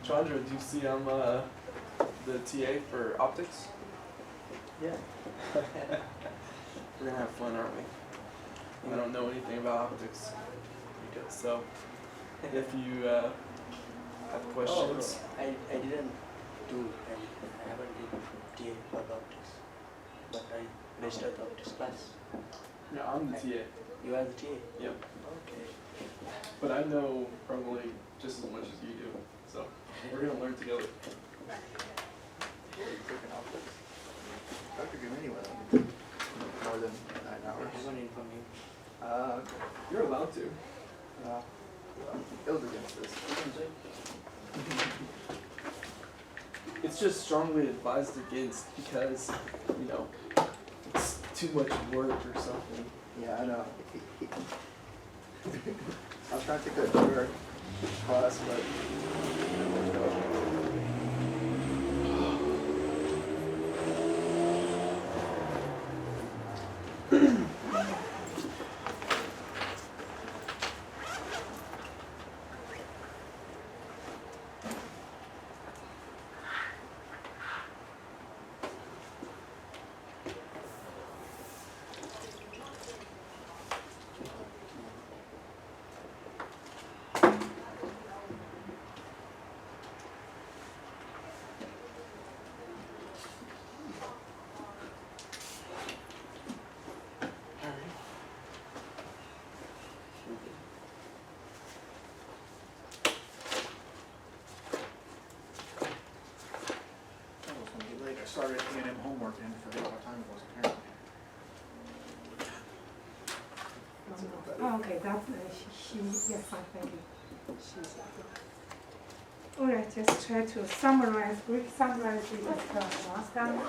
Chandra, do you see I'm the TA for optics? Yeah. We're gonna have fun, aren't we? I don't know anything about optics. So, if you have questions. I didn't do I haven't did TA for the optics, but I registered the optics class. Yeah, I'm the TA. You are the TA? Yep. Okay. But I know probably just as much as you do. So, we're gonna learn together. You're taking optics? Dr. Gumini went on more than 9 I hours. haven't informed you. Okay. You're allowed to. Well, it was against this. You can say. It's just strongly advised against because, you know, it's too much work or something. Yeah, I know. I was trying to take a short class, but it didn't work out. I was gonna be late. I started A&M homework and forget what time it was apparently. Oh, okay, that, yes, fine, thank you. She's, all right, just try to summarize, brief summarize we discussed last time.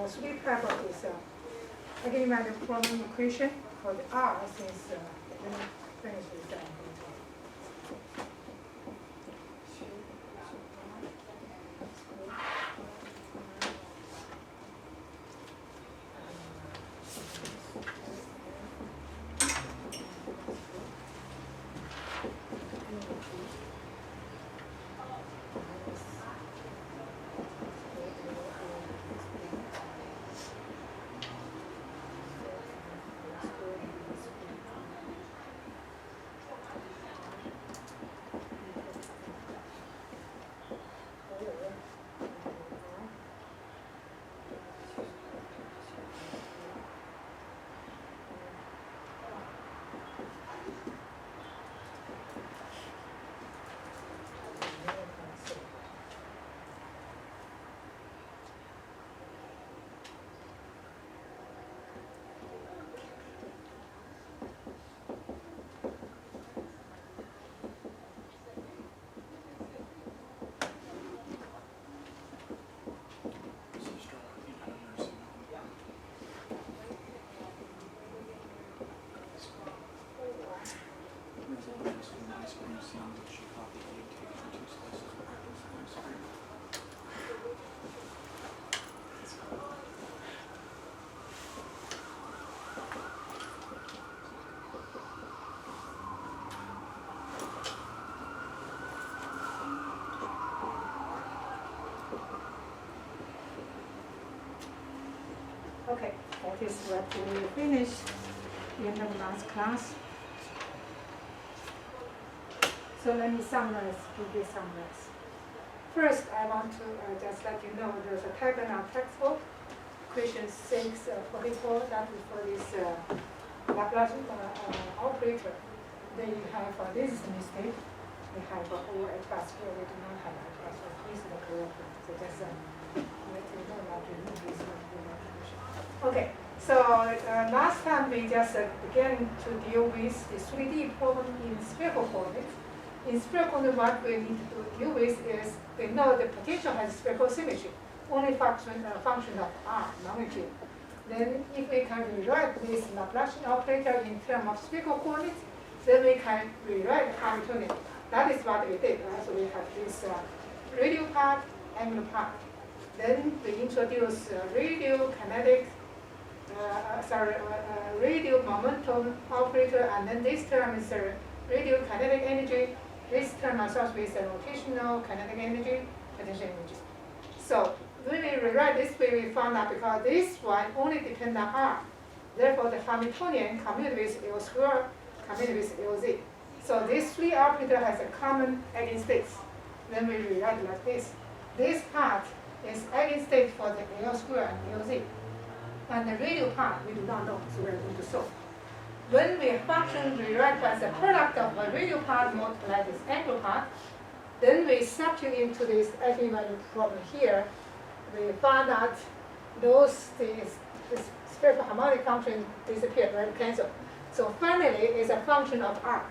Three type of this eigenvalue problem equation for the R since let me finish this down. Sister, you had a nursing home. There's a little nice one, ice cream sandwich. She copied the cake for 2 slices of ice cream. Okay, that is what we finished in the last class. So let me summarize, quickly summarize. First, I want to just let you know there's a tag in our textbook, question 644, that is for this Laplace operator. They have this is a mistake. They have over H bar square, they do not have H bar square. This is the correct one. So just let you know that you need this one. Okay, so last time we just began to deal with the 3D problem in spherical coordinates. In spherical coordinates, what we need to deal with is we know the potential has spherical symmetry, only function of R, magnitude. Then if we can rewrite this Laplacian operator in terms of spherical coordinates, then we can rewrite Hamiltonian. That is what we did. So we have this radial part, angular part. Then we introduce radial kinetic radial momentum operator, and then this term is radial kinetic energy. This term associates with rotational kinetic energy, potential energy. So when we rewrite this way, we found out because this one only depends on R. Therefore, the Hamiltonian commute with L squared, commute with LZ. So this three operator has a common eigenstates. Then we rewrite like this. This part is eigenstate for the L squared and LZ. And the radial part we do not know, so we are going to solve. When we function rewrite as a product of a radial part multiplied with angular part, then we substitute into this eigenvalue problem here. We found out those this spherical harmonic function disappeared, right? Cancel. So finally, it's a function of R.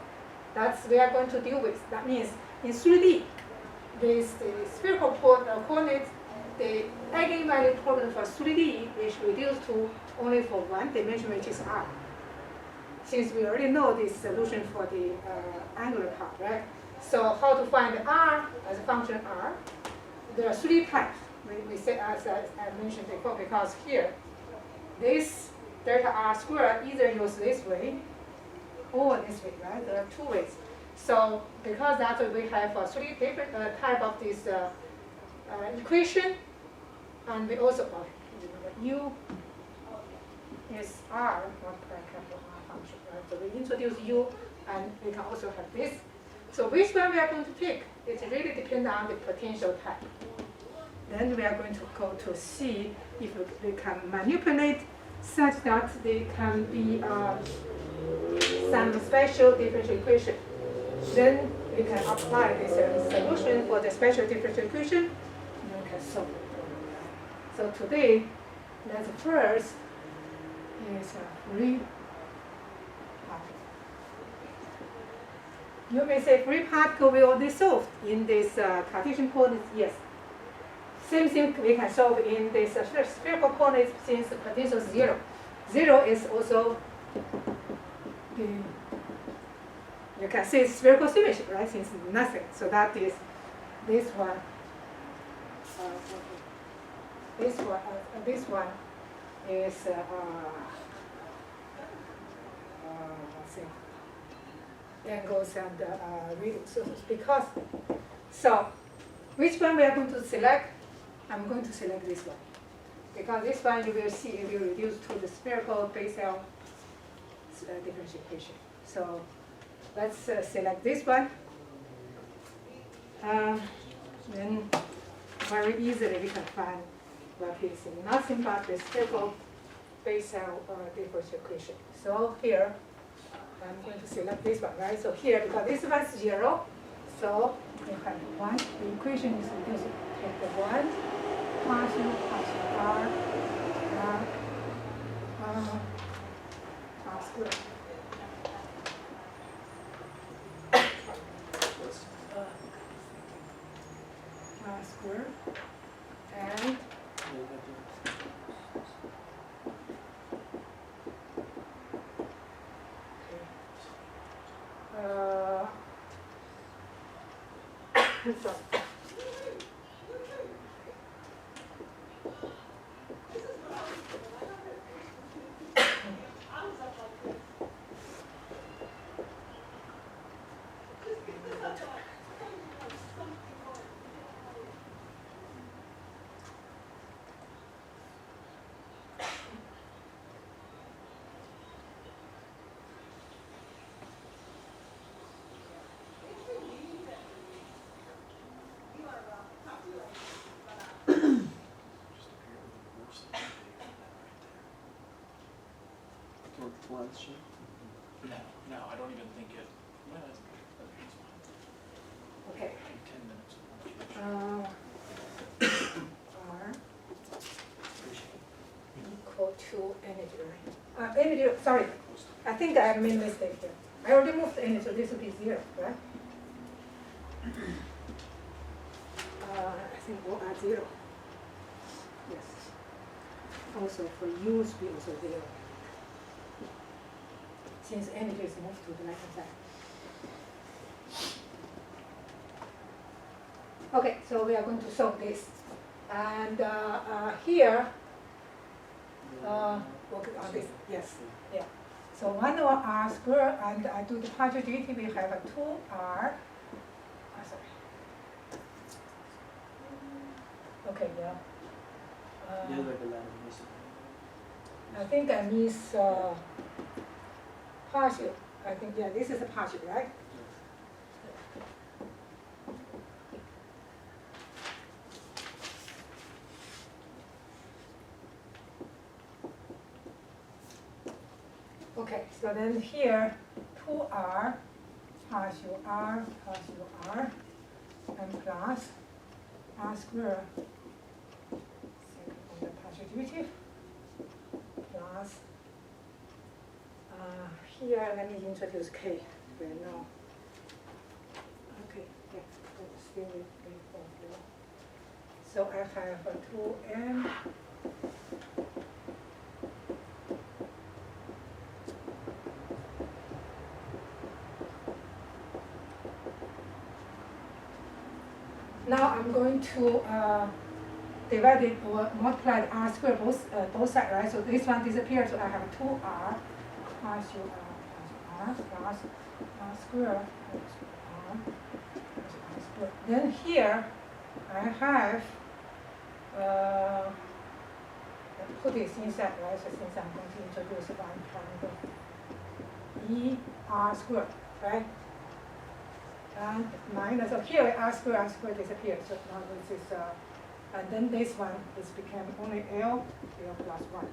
That's we are going to deal with. That means in 3D, with the spherical coordinates, the eigenvalue problem for 3D is reduced to only for one dimension, which is R. Since we already know this solution for the angular part, right? So how to find R as a function R? There are three types. We say as I mentioned before, because here, this delta R squared either use this way or this way, right? There are two ways. So because that's what we have three different type of this equation, and we also U is R multiplied capital R function, right? So we introduce U, and we can also have this. So which one we are going to pick? It really depends on the potential type. Then we are going to go to see if we can manipulate such that they can be some special differential equation. Then we can apply this solution for the special differential equation, and we can solve it. So today, let's first is a free part. You may say free particle will only solve in this Cartesian coordinates. Yes. Same thing we can solve in this spherical coordinates since the potential is 0. 0 is also the, you can say spherical symmetry, right? Since nothing. So that is this one. This one is let's see, angles and radius. So because so which one we are going to select? I'm going to select this one because this one you will see it will reduce to the spherical Bessel differential equation. So let's select this one. Then very easily we can find what is nothing but the spherical Bessel differential equation. So here I'm going to select this one, right? So here because this one is 0, so we have 1. The equation is reduced. Take the 1 partial R squared. R squared and so Lens shape. No, I don't even think it. Well, it's fine. okay. 10 minutes. R equal to energy, right? Energy, sorry, I think I made a mistake here. I already moved the energy, so this will be 0, right? I think all are 0. Yes. Also for U should be also 0. Since energy is moved to the right-hand side. Okay, so we are going to solve this. And here, work on this, yes, yeah. So 1 over r squared, and I do the partial derivative, we have a 2r, sorry. Okay, yeah. There's like a line missing. I think I miss partial. I think, yeah, this is a partial, right? Okay, so then here, 2r partial r, and plus r squared, second order partial derivative, plus, here let me introduce k right now. Okay, yeah, that's still with me. So I have a 2m now I'm going to divide it or multiply the r squared both sides, right? So this one disappears, so I have 2r partial r plus r squared r. Then here I have put this inside, right? So since I'm going to introduce 1 times e r squared, right? And minus, so here r squared disappears, so now this is, and then this one is became only L plus 1.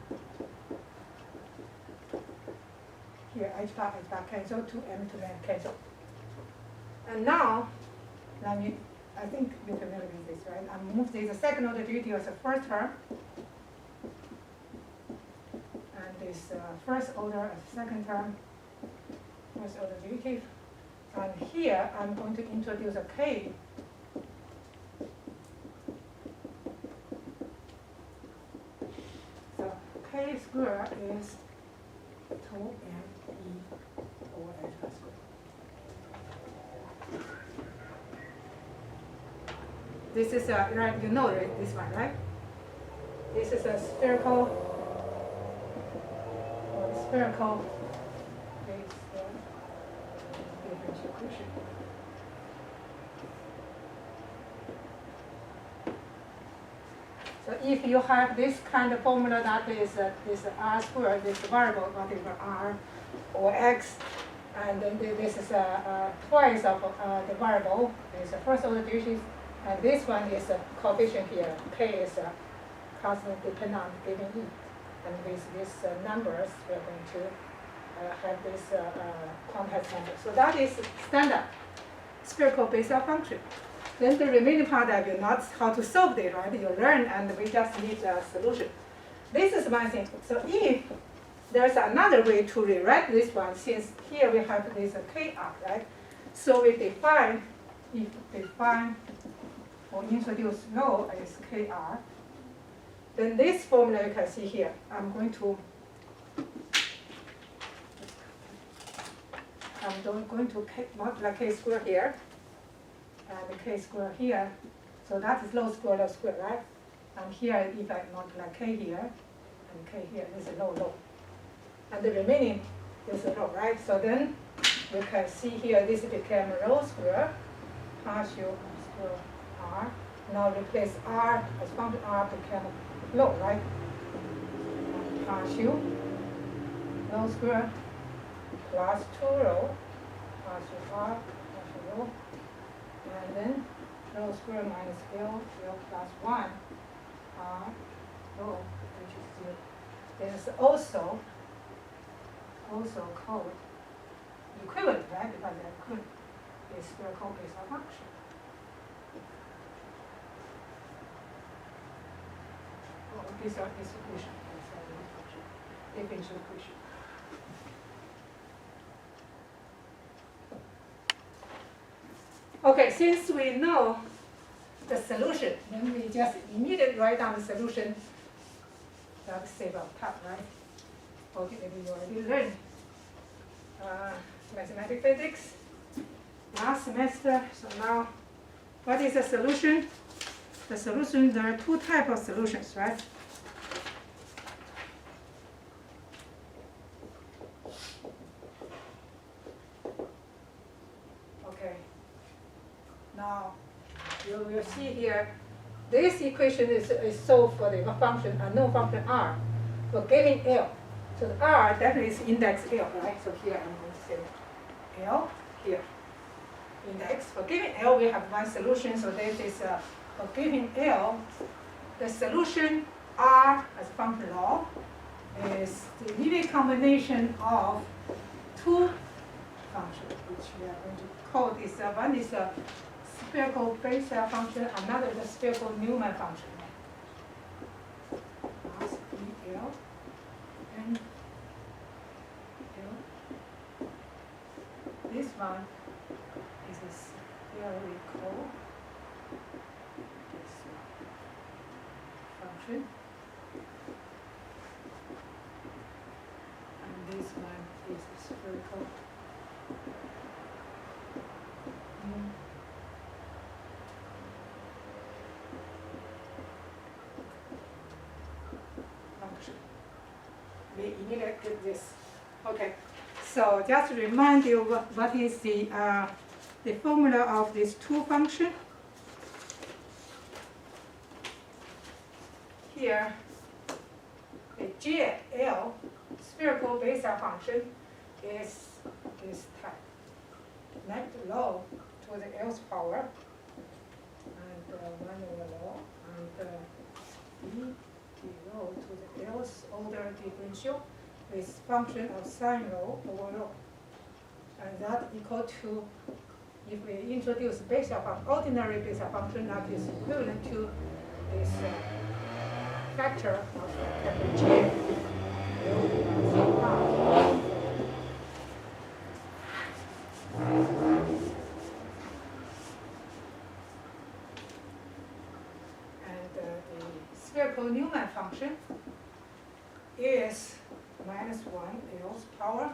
Here h bar cancel, 2m cancel. And now, let me, I think you're familiar with this, right? I move this second order derivative as a first term, and this first order as second term, first order derivative. And here I'm going to introduce a k. So k squared is 2me over h bar squared. This is right, you know this one, right? This is a spherical differential equation. So if you have this kind of formula that is this r squared, this variable, whatever r or x, and then this is twice of the variable, is the first order derivative, and this one is a coefficient here, k is a constant dependent on given e. And with these numbers, we're going to have this quantized number. So that is standard spherical Bessel function. Then the remaining part I will not how to solve it, right? You learn and we just need a solution. This is my thing. So if there's another way to rewrite this one, since here we have this kr, right? So we define or introduce rho as kr. Then this formula you can see here, I'm going to multiply k squared here, and k squared here. So that is rho squared, right? And here, if I multiply k here, and k here, this is rho. And the remaining is rho, right? So then you can see here, this became rho squared, partial squared r. Now replace r, as function r became rho, right? And partial rho squared plus 2 rho, partial r, partial rho, and then rho squared minus L plus 1 r rho, which is 0. There's also called equivalent, right? Because they're equivalent. It's spherical Bessel function. These are this equation, differential equation. Okay, since we know the solution, then we just immediately write down the solution. That save our time, right? Okay, maybe you already learned mathematics physics last semester. So now, what is the solution? The solution, there are two types of solutions, right? you will see here, this equation is solved for the function, unknown function r, for given L. So the r definitely is index L, right? So here I'm going to say L here. Index. For given L, we have one solution. So this is for given L, the solution R as function law is the linear combination of two functions, which we are going to call this one is a spherical Bessel function, another is a spherical Newman function. Mass L and L. This one is a spherical function. And this one is a spherical function. We injected this. Okay. So just to remind you what is the formula of these two functions. Here, the GL spherical Bessel function is this type. Left low to the L's power, and 1 over low, and E below to the L's order differential with function of sine rho over rho. And that equal to, if we introduce Bessel function, ordinary Bessel function, that is equivalent to this factor of capital J. And the spherical Newman function is minus 1 L's power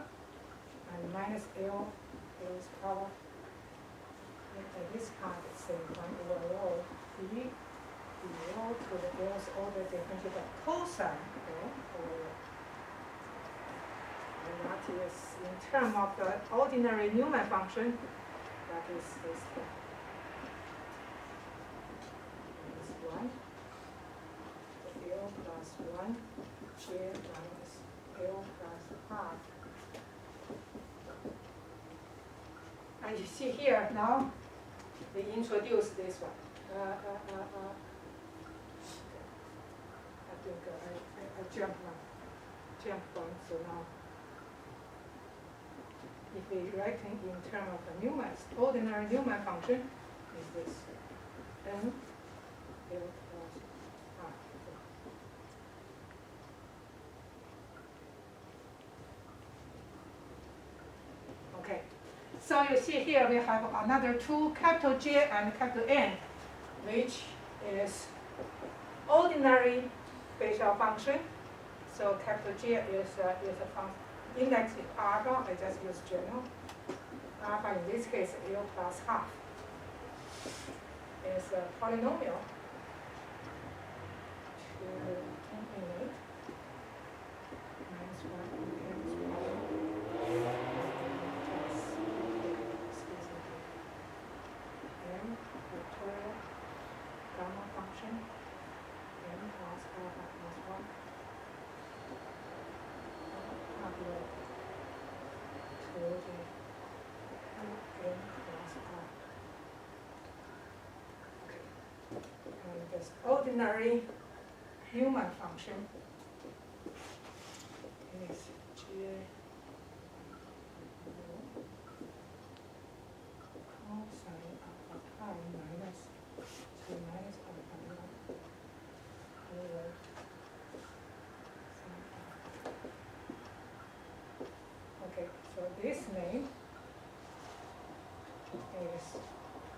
and minus L's power. And this part is 1 over rho d below to the L's order differential by cosine L over rho. And that is in terms of the ordinary Newman function, that is this term. This 1, L plus 1, J minus L plus half. And you see here now, we introduce this one. I think I jumped one, so now if we write in terms of the Newman, ordinary Newman function is this n L plus half. Okay, so you see here we have another two, capital J and capital N, which is ordinary Bessel function. So capital J is a function. Index is alpha, I just use general. Alpha in this case, L plus half. Is a polynomial to infinite minus 1 minus 1 n factorial gamma function n plus alpha plus 1. To the n plus r. Okay. And this ordinary Newman function is J cosine alpha prime minus 2 minus alpha prime over sin alpha. Okay, so this name is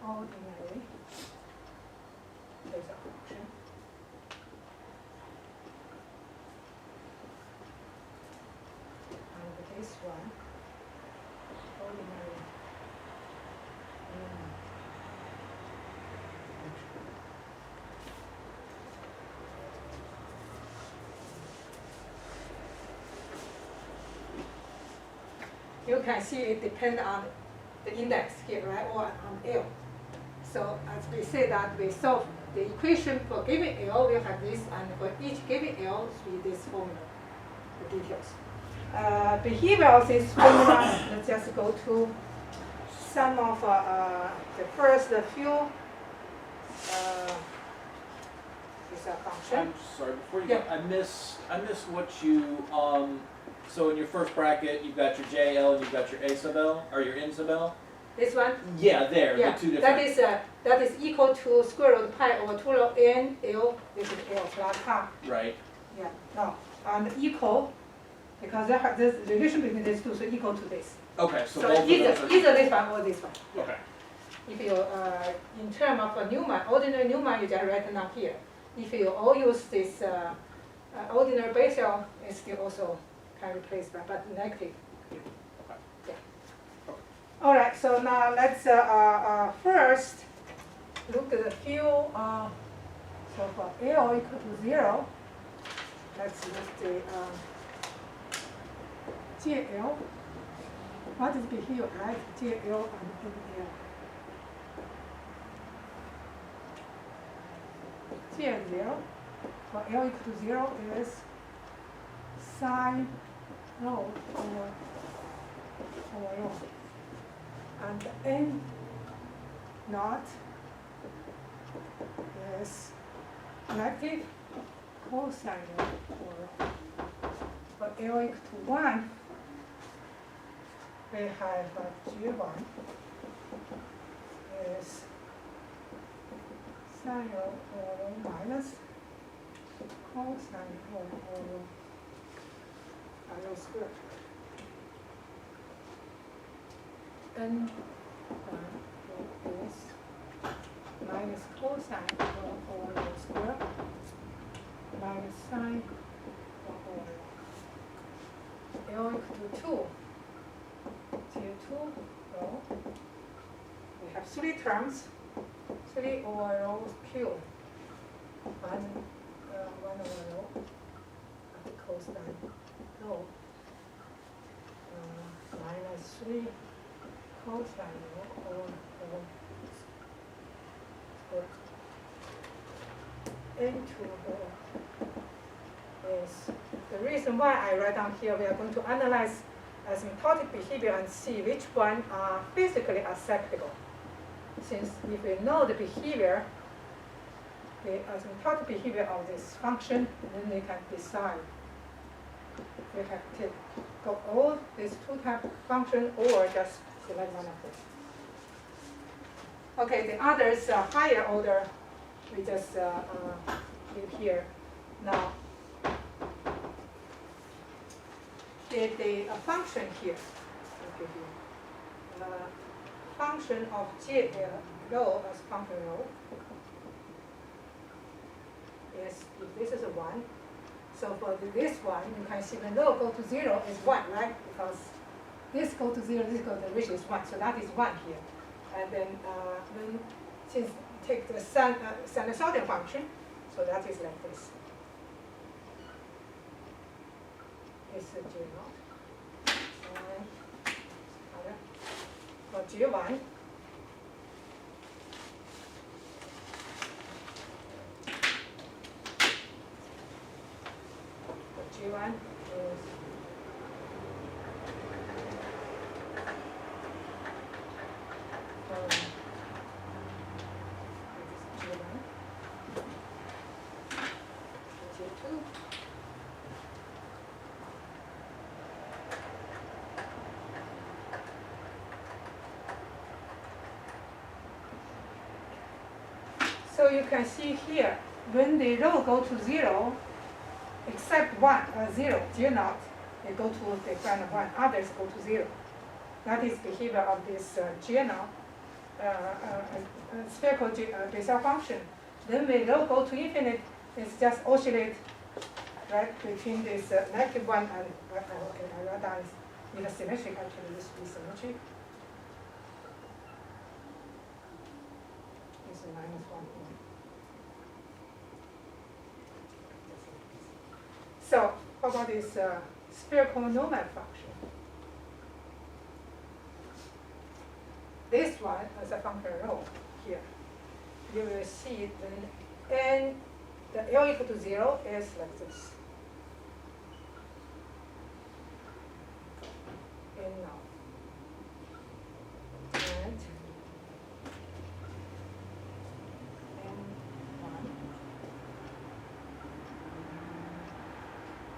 ordinary Bessel function. And this one, ordinary Newman function. You can see it depends on the index here, right, or on L. So as we say that we solve the equation for given L, we'll have this, and for each given L, with this formula, the details. Behavior of this formula, let's just go to some of the first few is a function. I'm sorry, before you Yeah. go, I missed what you, so in your first bracket, you've got your JL and you've got your A sub L, or your N sub L? This one, Yeah, there, yeah, the two different. that is equal to square root pi over 2 log n L. This is L plus half. Right, Yeah, no, and equal, because this relation between these two, so equal to this. okay, so So both of either, those are. either this one or this one. Yeah. Okay, If you, in term of a Newman, ordinary Newman, you just write it down here. If you all use this ordinary Basel, it's still also can replace that, but negative. Yeah. All right, so now let's first look at the few, so for L equal to 0, let's look the JL. What is behavior like JL and NL? JL0 for L equal to 0 is sine rho over rho. And N naught is negative cosine rho over rho. For L equal to 1, we have G1 is sine rho over rho minus cosine rho over rho squared. N is minus cosine rho over rho squared minus sine rho over rho. L equal to 2. T2 rho. We have 3 terms. 3 over rho cubed. 1 over rho at cosine rho. Minus 3 cosine rho over rho squared. N2 rho is the reason why I write down here. We are going to analyze asymptotic behavior and see which one are physically acceptable. Since if we know the behavior, the asymptotic behavior of this function, then we can decide. We have to go all these two type function or just select one of them. Okay, the others higher order, we just leave here. Now, the function here, okay, here. Function of J rho as function rho is, if this is a 1, so for this one, you can see when rho go to 0 is 1, right? Because this go to 0, this go to which is 1, so that is 1 here. And then when since take the sinusoidal function, so that is like this. Is J naught. For J1, G1 is G1, G2, so you can see here, when the rho go to 0, except 0, G naught, they go to the final 1, others go to 0. That is behavior of this G naught, spherical Bessel function. Then when rho go to infinite, it's just oscillate right between this negative 1 and, okay, I write down in a symmetric, actually this is symmetric. This is minus 1. So how about this spherical Neumann function? This one is a function rho here. you will see when n, the L equal to 0 is like this. N now. And N1.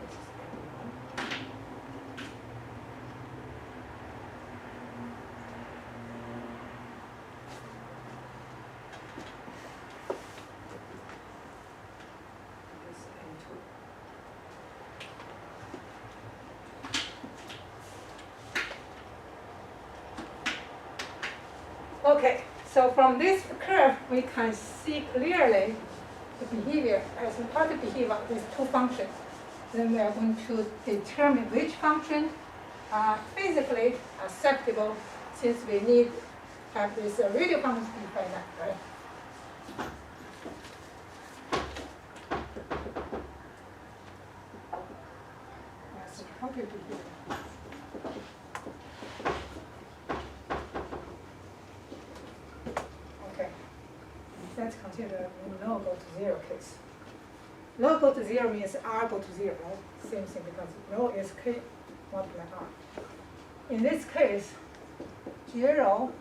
This is N1. This is N2. Okay, so from this curve, we can see clearly the behavior, as how to behave of these two functions. Then we are going to determine which function are physically acceptable, since we need to have this radial function to be finite, right? Yes, how to behave. Okay, let's consider no go to 0 case. No go to 0 means r go to 0, right? Same thing, because rho is k multiplied r. In this case, 0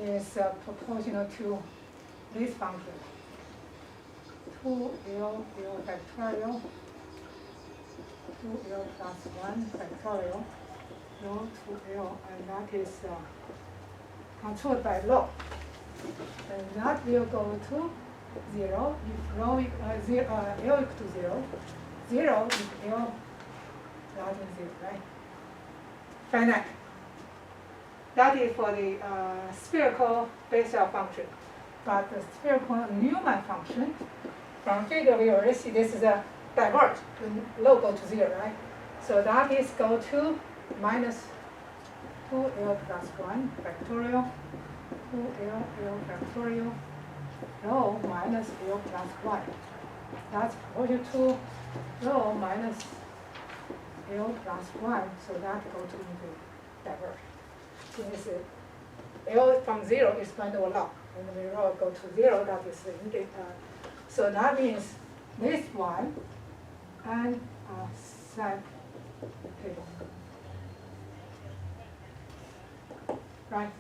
is proportional to this function. 2l factorial, 2l plus 1 factorial, rho 2l, and that is controlled by rho. And that will go to 0 if rho L equal to 0, 0 if L larger than 0, right? Finite. That is for the spherical Bessel function. But the spherical Newman function, from figure we already see this is a diverge when low go to 0, right? So that is go to minus 2l plus 1 factorial, 2l factorial, rho minus l plus 1. That's proportional to rho minus l plus 1, so that go to into diverge. Since L from 0 is van der Waals, and when rho go to 0, that is the so that means this one and set table. Right?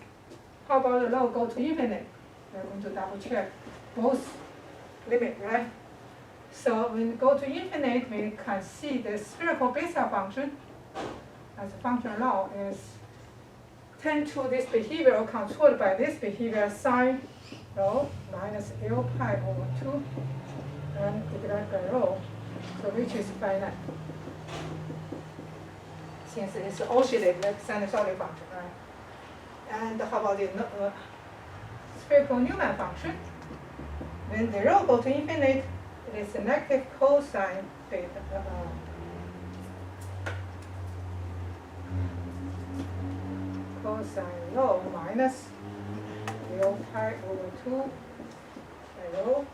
How about the rho go to infinite? We're going to double check both limit, right? So when we go to infinite, we can see the spherical Bessel function as a function law is tend to this behavior controlled by this behavior sine rho minus L pi over 2 and divided by rho, so which is finite. Since it's oscillate like sinusoidal function, right? And how about the spherical Newman function? When the rho go to infinite, it is a negative cosine theta. Cosine rho minus L pi over 2 by rho.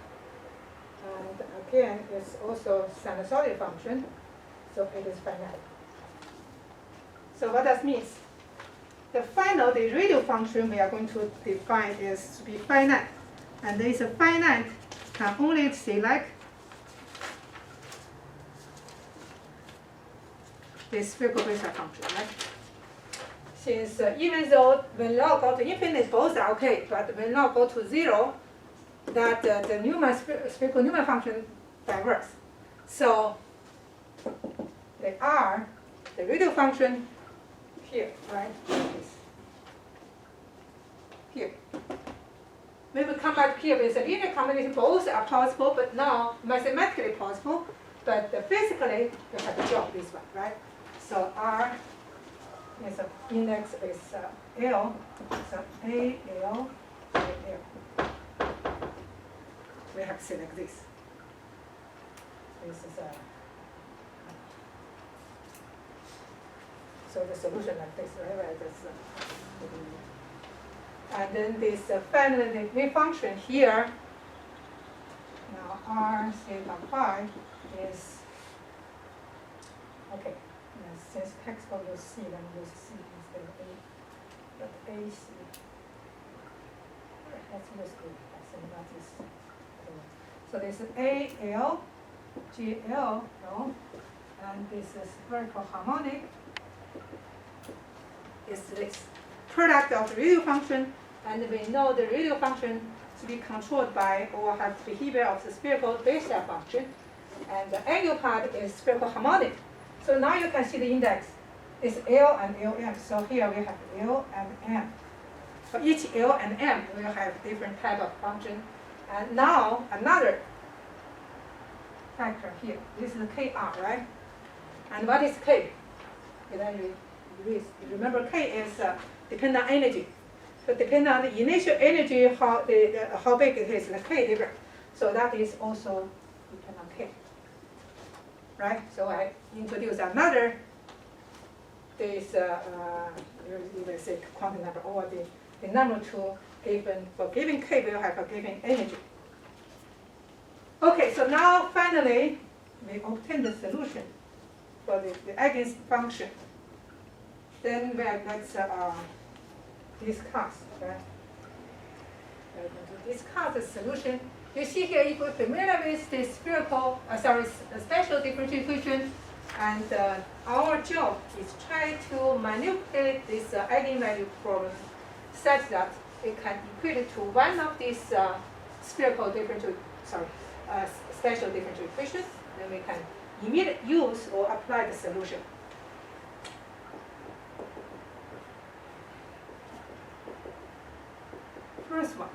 And again, it's also sinusoidal function, so it is finite. So what that means? The radial function we are going to define is to be finite. And there is a finite can only select the spherical Bessel function, right? Since even though when log go to infinite, both are okay, but when log go to 0, that the Newman spherical Newman function diverges. So the R, the radial function here, right? Here. We will come back here with a linear combination. Both are possible, but now mathematically possible. But physically, we have to drop this one, right? So R is a index is L, so A L A L. We have to select this. This is a. So the solution like this, right? Where this, and then this finally the function here. Now R theta phi is okay. Since textbook you see, then use C instead of A. But AC. That's the school. I think that is the one. So this is AL, GL, no, and this is spherical harmonic. Is this product of the radial function, and we know the radial function to be controlled by or have the behavior of the spherical Bessel function, and the angular part is spherical harmonic. So now you can see the index is L and LM. So here we have L and M. For each L and M, we will have different type of function. And now another factor here. This is KR, right? And what is K? Remember, K is dependent on energy. So depending on the initial energy, how big it is, the K different. So that is also dependent on K. Right? So I introduce another this let's say quantum number, or the number two given for given K will have a given energy. Okay, so now finally we obtain the solution for the eigenfunction. Then let's discuss, right? To discuss the solution. You see here, if we're familiar with the special differential equation, and our job is try to manipulate this eigenvalue problem such that it can equate it to one of these special differential equations. Then we can immediately use or apply the solution. First one,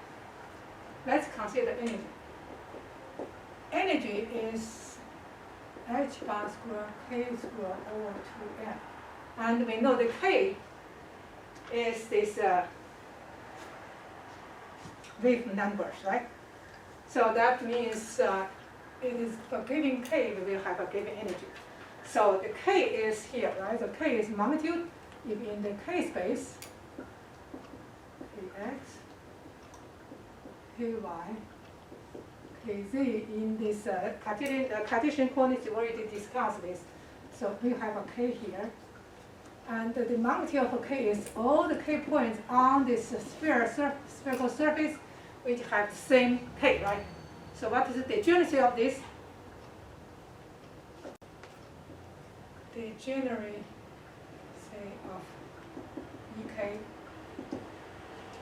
let's consider energy. Energy is h bar squared k squared over 2m. And we know the k is this wave numbers, right? So that means it is for given k, we will have a given energy. So the k is here, right? The k is magnitude. If in the k space, kx, ky, kz in this Cartesian coordinates, we already discussed this. So we have a k here. And the magnitude of k is all the k points on this spherical surface which have the same k, right? So what is the degeneracy of this? Degeneracy of ek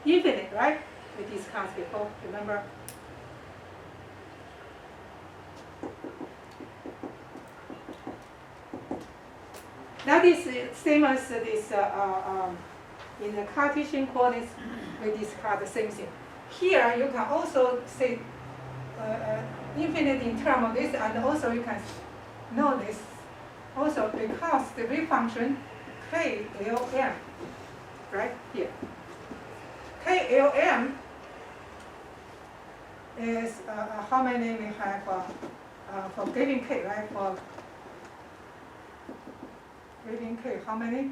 infinite, right? We discussed before, remember? That is the same as this in the Cartesian coordinates, we discussed the same thing. Here you can also say infinite in terms of this, and also you can know this also because the wave function KLM, right here. KLM is how many we have for given k, right? For given k, how many?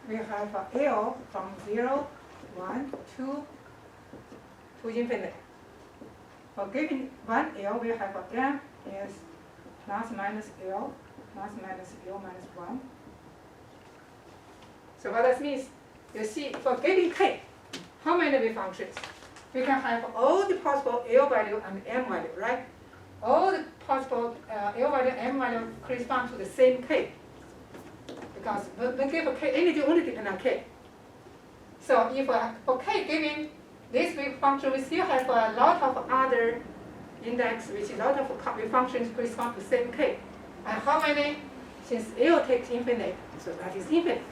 We have L from 0, 1, 2 to infinite. For given 1 L, we have M is plus minus L, plus minus L minus 1. So what that means, you see, for given k, how many wave functions? We can have all the possible L value and M value, right? All the possible L value and M value correspond to the same k. Because when given k, energy only depends on k. So if for k given this wave function, we still have a lot of other index, which a lot of wave functions correspond to the same k. And how many? Since L takes infinite, so that is infinite.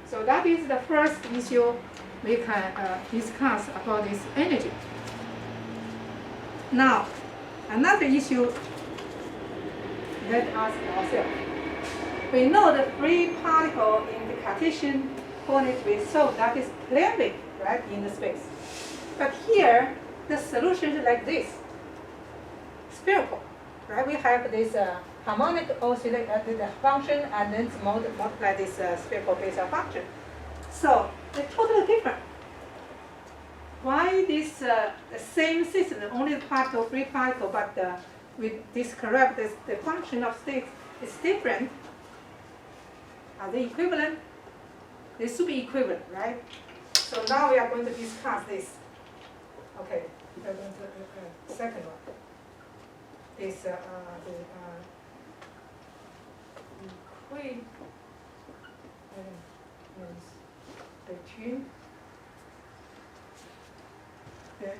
So that is the first issue we can discuss about this energy. Now, another issue, let's ask ourselves. We know the free particle in the Cartesian coordinates we solve, that is plane wave, right, in the space. But here, the solution is like this, spherical, right? We have this harmonic oscillator, the function, and then multiply this spherical Bessel function. So they're totally different. Why this the same system, only the particle, free particle, but we describe the function of states is different? Are they equivalent? They should be equivalent, right? So now we are going to discuss this. Okay, we're going to second one. This between let's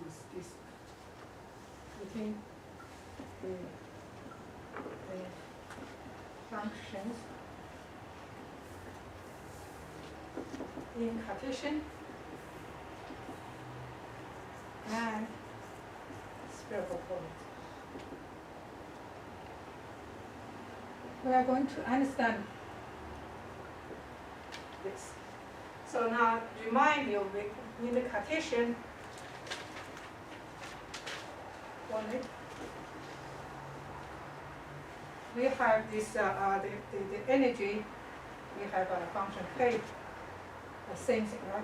use this between the functions in Cartesian and spherical coordinates. We are going to understand this. So now remind you, in the Cartesian coordinate, we have this the energy. We have a function k, the same thing, right?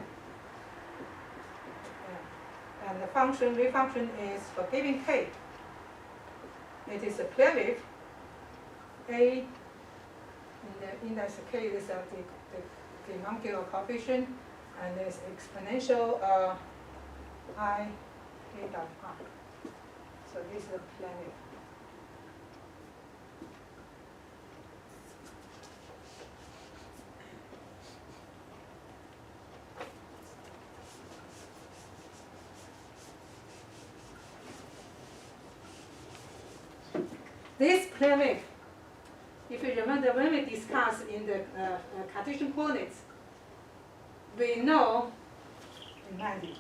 Yeah. And the function, wave function is for given k. It is a plane wave. A in the index k is the homuncular coefficient, and there's exponential I k dot r. So this is a plane wave. This plane wave, if you remember when we discussed in the Cartesian coordinates, we know, remind you,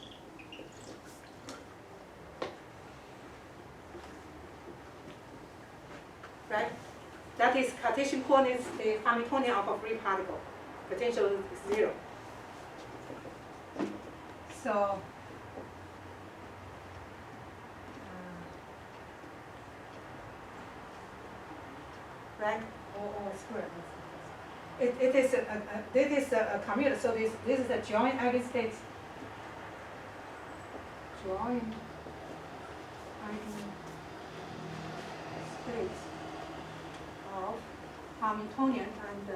right? That is Cartesian coordinates, the Hamiltonian of a free particle, potential is 0. So, right? Or square. It is this is a commutator. So this is a joint eigenstates. Joint eigenstates of Hamiltonian and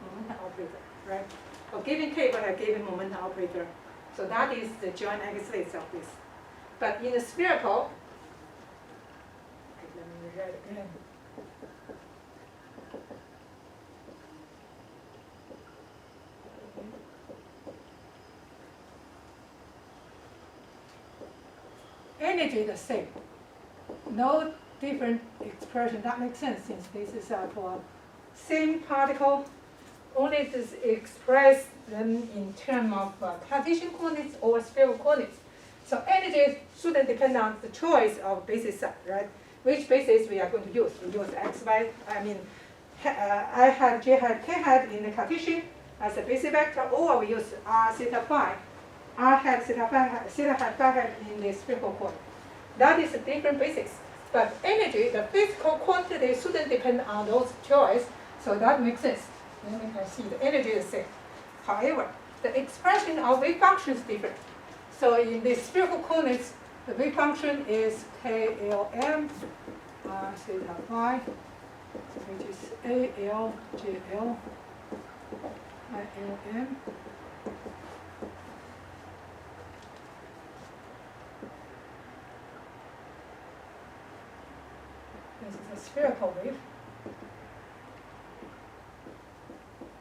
momentum operator, right? For given k, but a given momentum operator. So that is the joint eigenstates of this. But in the spherical, okay, let me rewrite it again. Energy the same. No different expression. That makes sense since this is for same particle. Only it is expressed them in terms of Cartesian coordinates or spherical coordinates. So energy shouldn't depend on the choice of basis set, right? Which basis we are going to use? We use x, y. I mean, I had, j hat, k hat in the Cartesian as a basis vector, or we use r theta phi. R hat, theta hat, phi hat in the spherical coordinate. That is a different basis. But energy, the physical quantity shouldn't depend on those choice, so that makes sense. Then we can see the energy is the same. However, the expression of wave function is different. So in the spherical coordinates, the wave function is KLM r theta phi, which is AL, JL, ILM. This is a spherical wave.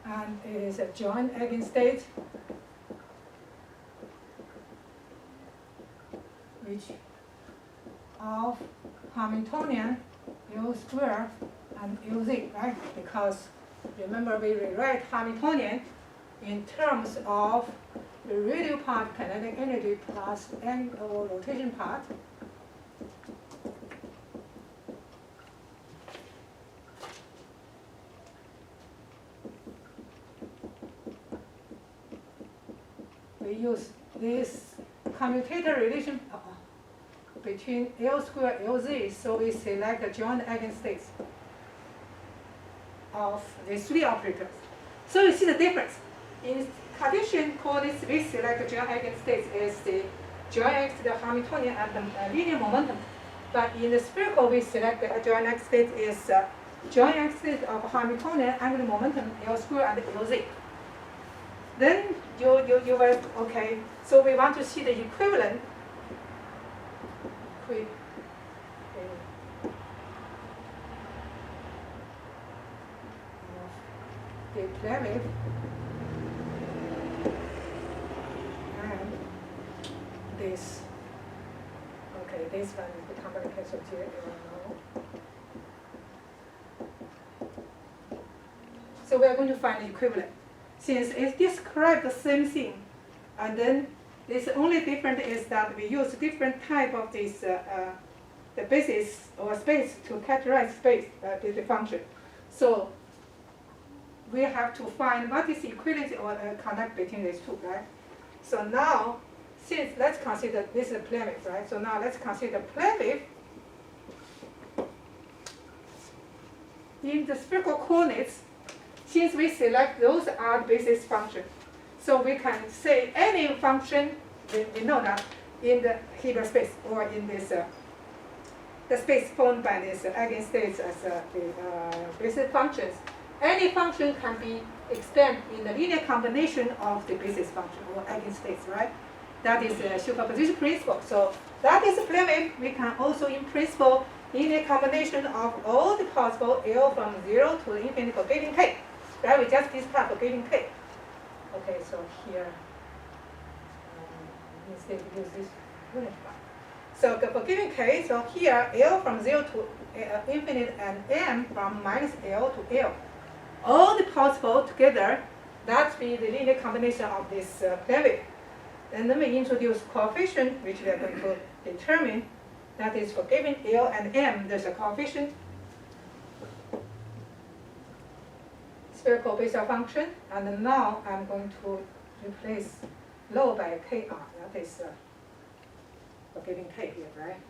And it is a joint eigenstate, which of Hamiltonian U square and UZ, right? Because remember we rewrite Hamiltonian in terms of the radial part kinetic energy plus angular rotation part. We use this commutator relation between L square LZ, so we select the joint eigenstates of the three operators. So you see the difference. In Cartesian coordinates, we select the joint eigenstates as the joint x, the Hamiltonian, and the linear momentum. But in the spherical, we select the joint axis is joint axis of Hamiltonian angular momentum L square and Lz. Then you will, okay, so we want to see the equivalent the plane wave and this. Okay, this one is the complication here. So we are going to find the equivalent. Since it describes the same thing, and then this only different is that we use different type of this the basis or space to characterize space, the function. So we have to find what is the equivalent or connect between these two, right? So now, since let's consider this is a plane wave, right? So now let's consider plane wave in the spherical coordinates. Since we select those are the basis function, so we can say any function, we know that in the Hilbert space or in this the space formed by this eigenstates as the basis functions, any function can be expanded in the linear combination of the basis function or eigenstates, right? That is a superposition principle. So that is a plane wave. We can also, in principle, linear combination of all the possible L from 0 to infinity for given k. Right? We just discussed for given k. Okay, so here, instead we use this unit one. So for given k, so here L from 0 to infinite and m from minus L to L. All the possible together, that be the linear combination of this plane wave. And then we introduce coefficient, which we are going to determine. That is for given L and m, there's a coefficient. Spherical Bessel function. And then now I'm going to replace rho by kr. That is for given k here, right?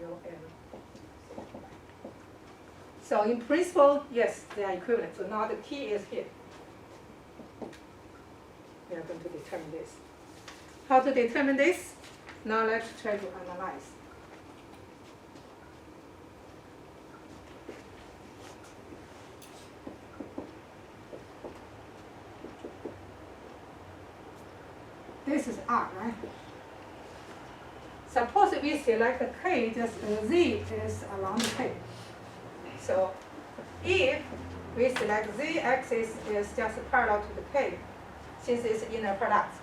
L, m. So in principle, yes, they are equivalent. So now the key is here. We are going to determine this. How to determine this? Now let's try to analyze. This is R, right? Suppose we select K, just Z is along the K. So if we select Z axis is just parallel to the K, since it's inner product,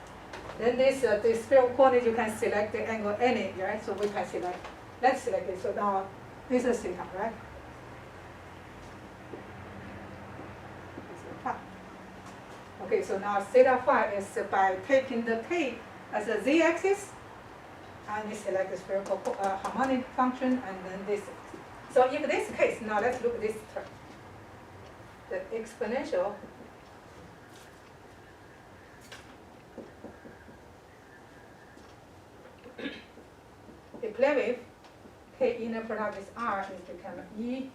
then this spherical coordinate you can select the angle any, right? So we can select, let's select it. So now this is theta, right? Okay, so now theta phi is by taking the K as a Z axis, and we select the spherical harmonic function, and then this. So in this case, now let's look at this term. The exponential the plane wave K inner product is R is become E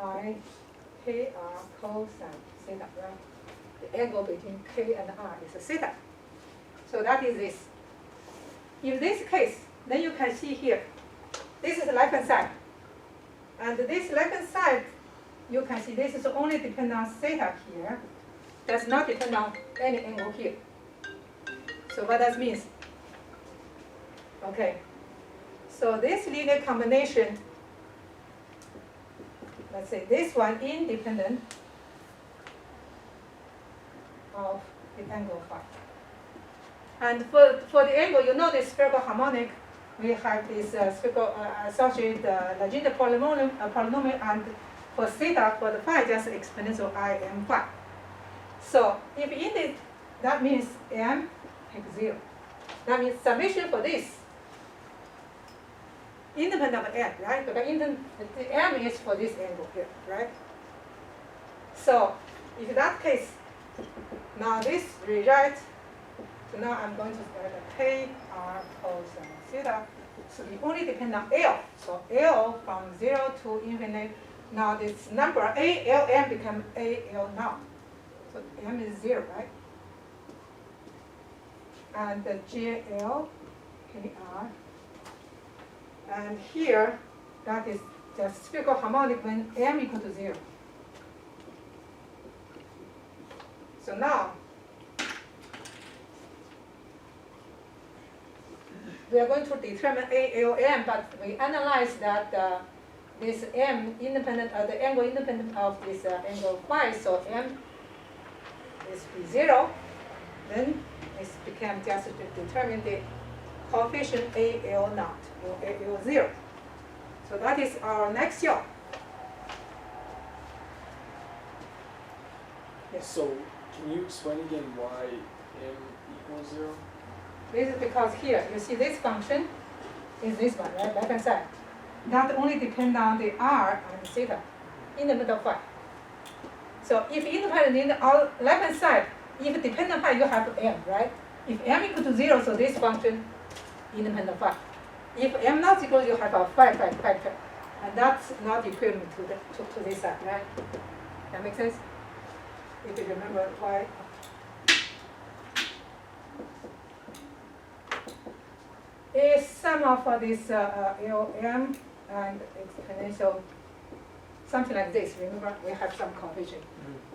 I K R cosine theta, right? The angle between K and R is a theta. So that is this. In this case, then you can see here, this is the left-hand side. And this left-hand side, you can see this is only depend on theta here. Does not depend on any angle here. So what that means? Okay. So this linear combination, let's say this one independent of the angle phi. And for the angle, you know this spherical harmonic, we have this spherical associated Legendre polynomial, and for theta, for the phi, just exponential I m phi. So if in it, that means m equals 0. That means summation for this independent of m, right? Because the m is for this angle here, right? So in that case, now this rewrite. So now I'm going to write a k r cosine theta. So we only depend on L. So L from 0 to infinite. Now this number A L m become A L now. So m is 0, right? And the J L KR. And here, that is just spherical harmonic when M equal to 0. So now, we are going to determine ALM, but we analyze that this M independent, the angle independent of this angle phi, so M is 0, then it became just to determine the coefficient AL naught, or AL 0. So that is our next job. Yes. So, can you explain again why m equals 0? This is because here, you see this function is this one, right, left hand side. That only depend on the r and theta, independent of phi. So if independent in the left hand side, if dependent phi, you have m, right? If m equal to 0, so this function independent of phi. If m not equal, you have a phi factor, and that's not equivalent to this side, right? That makes sense? If you remember why. Is sum of this LM and exponential, something like this. Remember, we have some coefficient.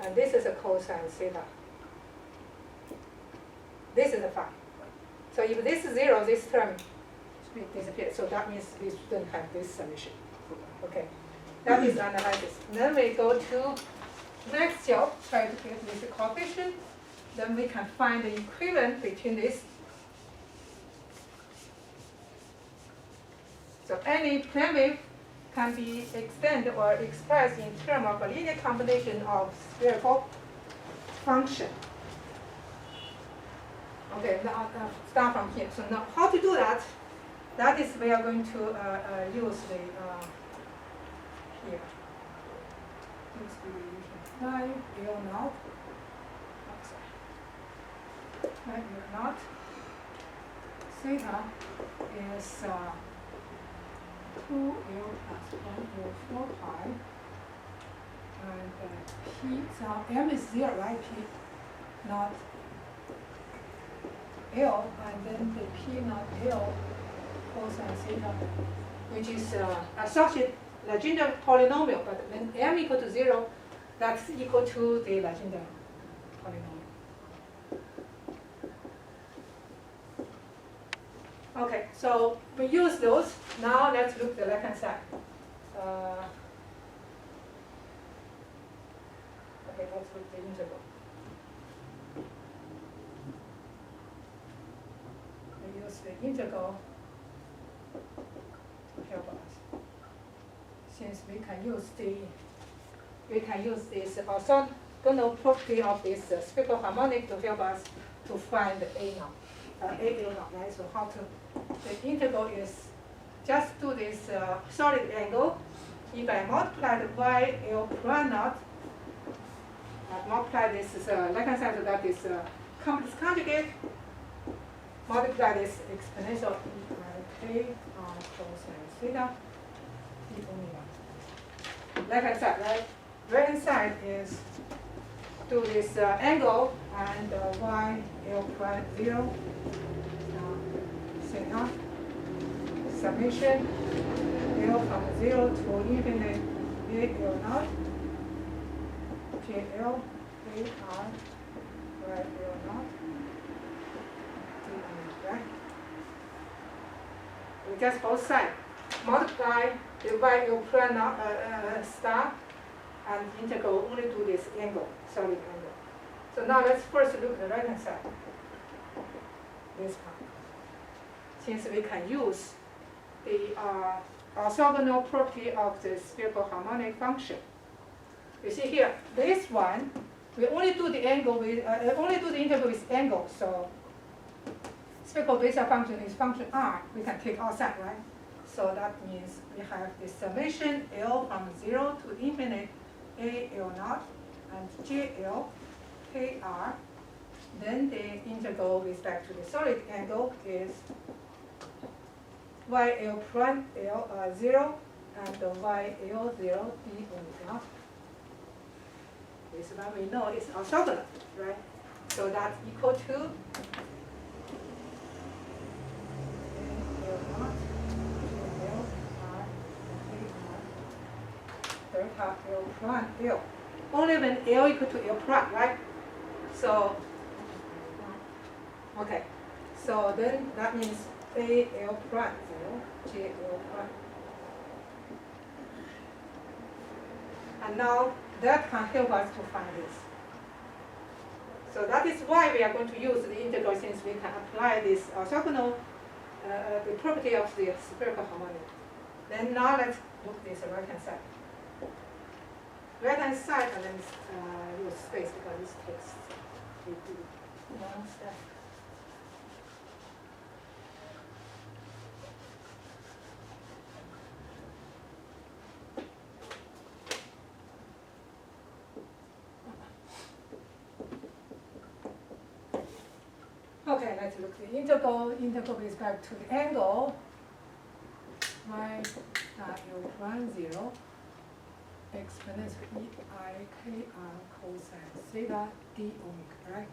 And this is a cosine theta. This is a phi. So if this is 0, this term disappears. So that means we shouldn't have this summation. Okay, that is analysis. Then we go to next job, try to get this coefficient. Then we can find the equivalent between this. So any plane wave can be extended or expressed in terms of a linear combination of spherical function. Okay, now start from here. So now how to do that? That is we are going to use the here. Use the line L naught. Line L naught. Theta is 2L plus 1 over 4 pi. And P, so M is 0, right? P not L, and then the P not L cosine theta, which is associated Legendre polynomial, but when M equal to 0, that's equal to the Legendre polynomial. Okay, so we use those. Now let's look at the left hand side. Okay, let's look at the integral. We use the integral to help us. Since we can use this orthogonal property of this spherical harmonic to help us to find the A naught. AL naught, right? So how to, the integral is just do this solid angle. If I multiply the YL prime naught, I multiply this left hand side, so that is complex conjugate, multiply this exponential K cosine theta, E omega. Left hand side, right? Right hand side is do this angle and YL prime 0. Theta, summation L from 0 to infinite AL naught, JL, AR, YL naught, right? We just both sides. Multiply the YL prime naught star and integral only to this angle, solid angle. So now let's first look at the right hand side. This part. Since we can use the orthogonal property of the spherical harmonic function. You see here, this one, we only do the angle with, only do the integral with angle, so spherical beta function is function r, we can take outside, right? So that means we have the summation L from 0 to infinite AL naught and JL KR. Then the integral with respect to the solid angle is YL prime L 0 and YL 0 d omega. This one we know is orthogonal, right? So that's equal to delta L prime L. Only when L equal to L prime, right? So, okay. So then that means A L prime 0, J L prime. And now that can help us to find this. So that is why we are going to use the integral, since we can apply this orthogonal, the property of the spherical harmonic. Then now let's look at this right hand side. Right hand side, and then use space because this takes one step. Okay, let's look at the integral with respect to the angle. Y L prime 0 exponential E I K R cosine theta d omega, right?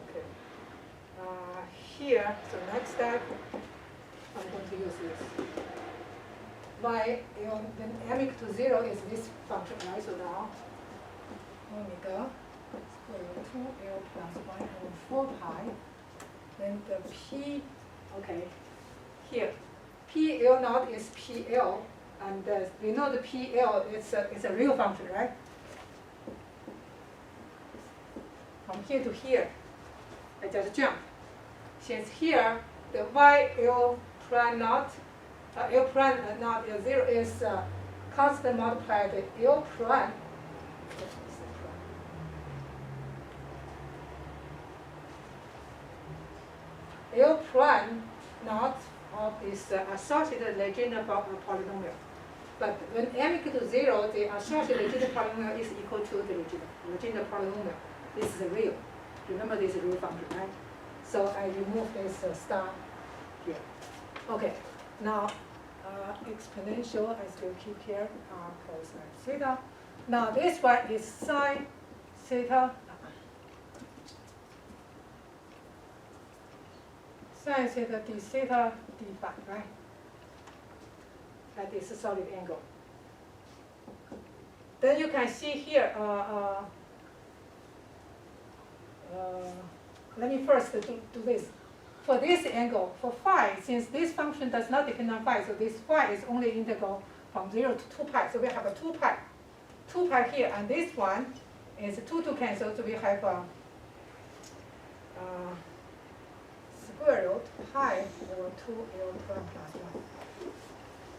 Okay. Here, so next step, I'm going to use this. Y L, then m equal to 0 is this function, right? So now omega square root 2L plus 1 over 4 pi. Then the P, okay, here, PL naught is PL, and we know the PL is a real function, right? From here to here, I just jump. Since here, the YL prime naught, L prime naught L 0 is constant multiplied by L prime. L prime naught of this associated Legendre polynomial. But when m equal to 0, the associated Legendre polynomial is equal to the Legendre polynomial. This is real. Remember, this is a real function, right? So I remove this star here. Okay, now exponential, I still keep here, cosine theta. Now this one is sine theta. Sine theta d theta d phi, right? That is a solid angle. Then you can see here, let me first do this. For this angle, for phi, since this function does not depend on phi, so this phi is only integral from 0 to 2 pi. So we have a 2 pi. 2 pi here, and this one is 2 to cancel, so we have square root pi over 2L prime plus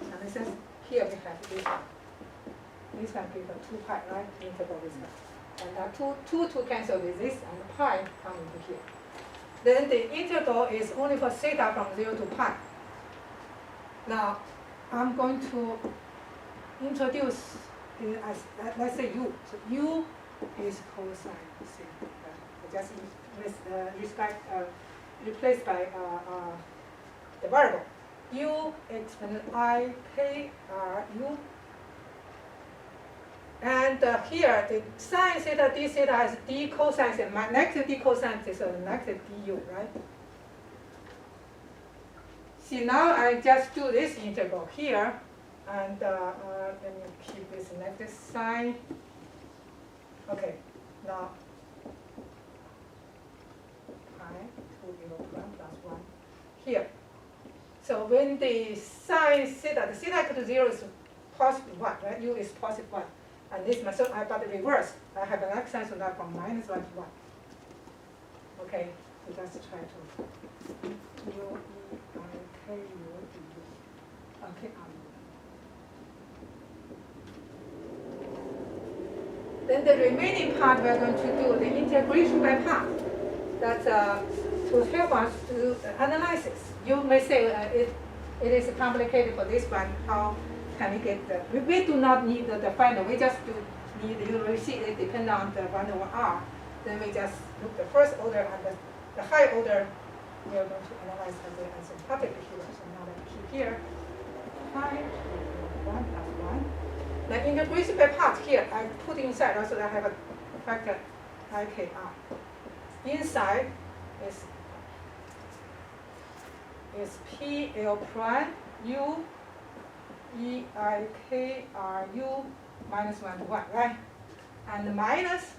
1. And this is, here we have this one. This one gives a 2 pi, right? Integral this one. And now 2 to cancel with this, and pi come into here. Then the integral is only for theta from 0 to pi. Now, I'm going to introduce, as let's say u. So u is cosine theta. Just replaced by the variable. U exponent I K R U. And here, the sine theta d theta has d cosine theta. My negative d cosine is a negative du, right? See, now I just do this integral here, and let me keep this negative sign. Okay, now pi 2 prime plus 1 here. So when the sine theta, the theta equal to 0 is positive 1, right? U is positive 1. And this method, I got the reverse. I have an x sign, so that from -1 to 1. Okay, so let's try to U E I K U D U. Okay, then the remaining part we're going to do the integration by part. That's to help us to do the analysis. You may say it is complicated for this one. How can we get the, we do not need the final, we just do need, you will see it depends on the 1 over r. Then we just look the first order and the high order we are going to analyze as a topic here. So now let's keep here. Pi 1 plus 1. The integration by part here, I put inside also I have a factor IKR. Inside is is PL prime U EIKRU minus 1 to 1, right? And minus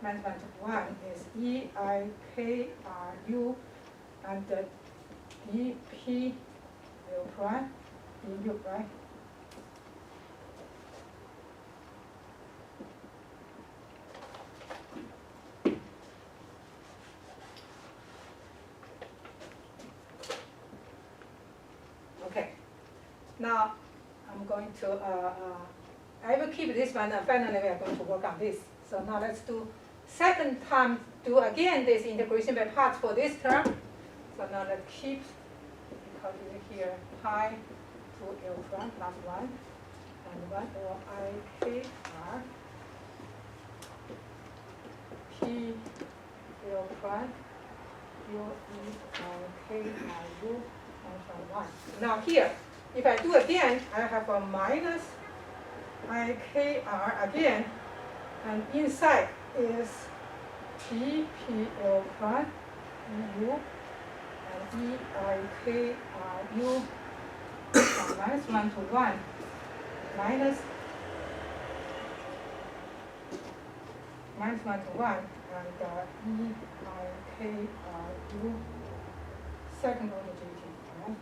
1 to 1 is EIKRU and the DPL prime DU, right? Okay, now I'm going to, I will keep this one, and finally we are going to work on this. So now let's do second time, do again this integration by parts for this term. So now let's keep, calculate here, pi to L prime plus 1, and 1 over IKR P L prime U EIKRU. Now here, if I do again, I have a minus IKR again, and inside is PPL prime EU and EIKRU minus 1 to 1 minus 1 to 1 and EIKRU second order derivative.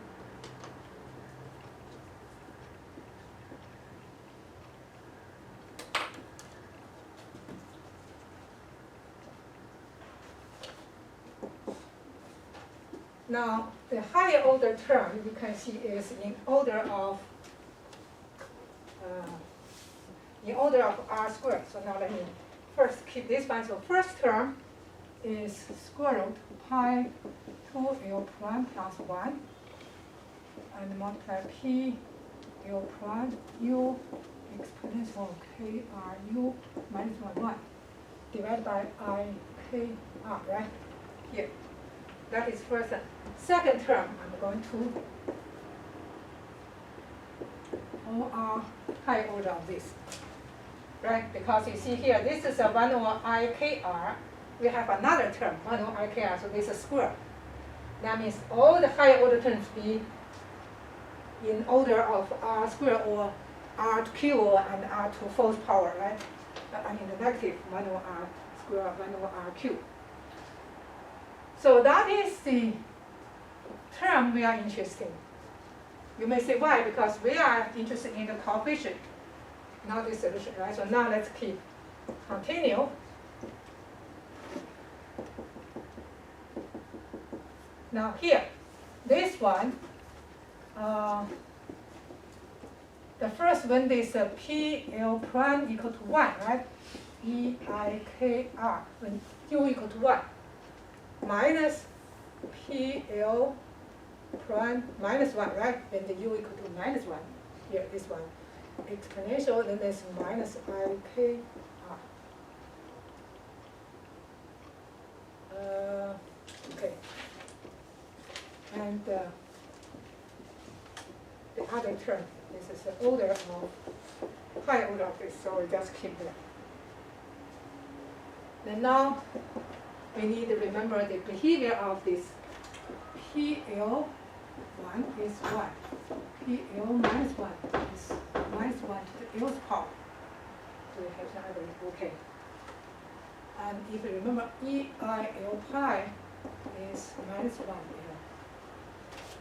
Now, the higher order term you can see is in order of R squared. So now let me first keep this one. So first term is square root pi 2L prime plus 1 and multiply P L prime U exponential KRU minus 1 divided by IKR, right? Here. That is first. Second term, I'm going to OR higher order of this, right? Because you see here, this is a 1 over IKR. We have another term, 1 over IKR, so this is square. That means all the higher order terms be in order of R square or R to Q and R to fourth power, right? I mean the negative 1 over R square, 1 over R cube. So that is the term we are interested in. You may say why? Because we are interested in the coefficient, not the solution, right? So now let's continue. Now here, this one, the first one is PL prime equal to 1, right? EIKR, when U equal to 1. Minus PL prime minus 1, right? Then the U equal to minus 1. Here, this one. Exponential, then there's minus IKR. Okay. And the other term, this is the order of higher order of this, so we just keep that. Then now, we need to remember the behavior of this. PL1 is 1. PL minus 1 is minus 1 to the L's power. So we have another, okay. And if you remember, EIL pi is minus 1 here.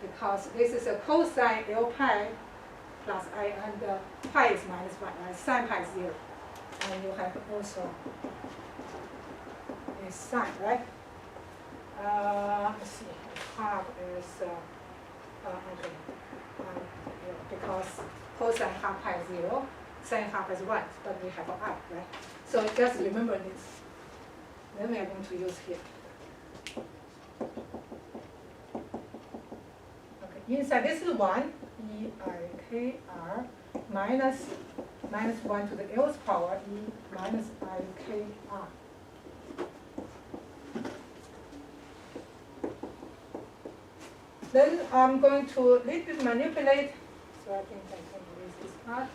Because this is a cosine L pi plus I, and pi is minus 1, right? Sine pi is 0. And you have also is sine, right? Let's see, half is, okay, because cosine half pi is 0, sine half is 1, but we have an I, right? So just remember this. Then we are going to use here. Okay, inside this is 1, EIKR minus 1 to the L's power, E minus IKR. Then I'm going to a little bit manipulate, so I think I can erase this part.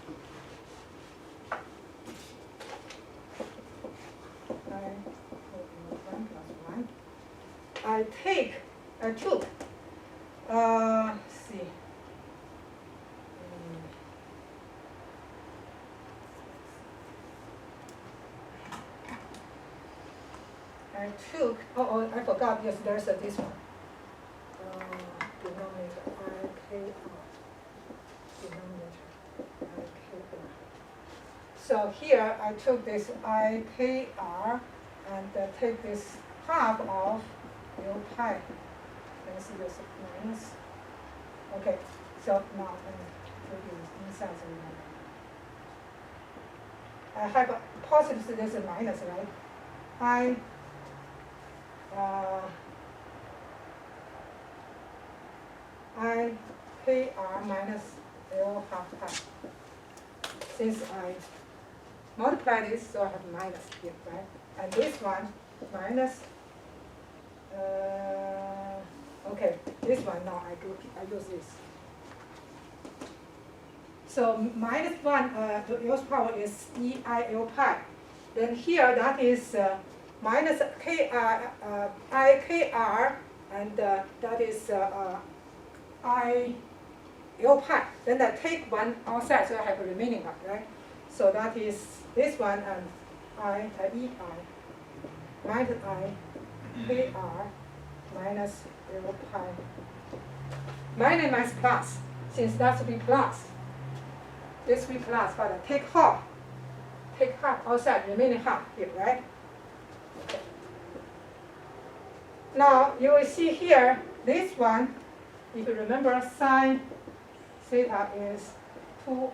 I took let's see. I took, I forgot, yes, there's this one. Denominator, IKR. Denominator, IKR. So here I took this IKR and take this half of L pi. Let me see this minus. Okay, so now let me put it inside the number. I have a positive, so there's a minus, right? I KR minus L half pi. Since I multiply this, so I have minus here, right? And this one minus, okay, this one now I use this. So minus 1, the L's power is EIL pi. Then here that is minus IKR, and that is IL pi. Then I take one outside, so I have a remaining one, right? So that is this one and EI minus IKR minus L pi. Minus plus, since that's be plus. This be plus, but I take half outside, remaining half here, right? Okay. Now you will see here, this one, if you remember, sine theta is 2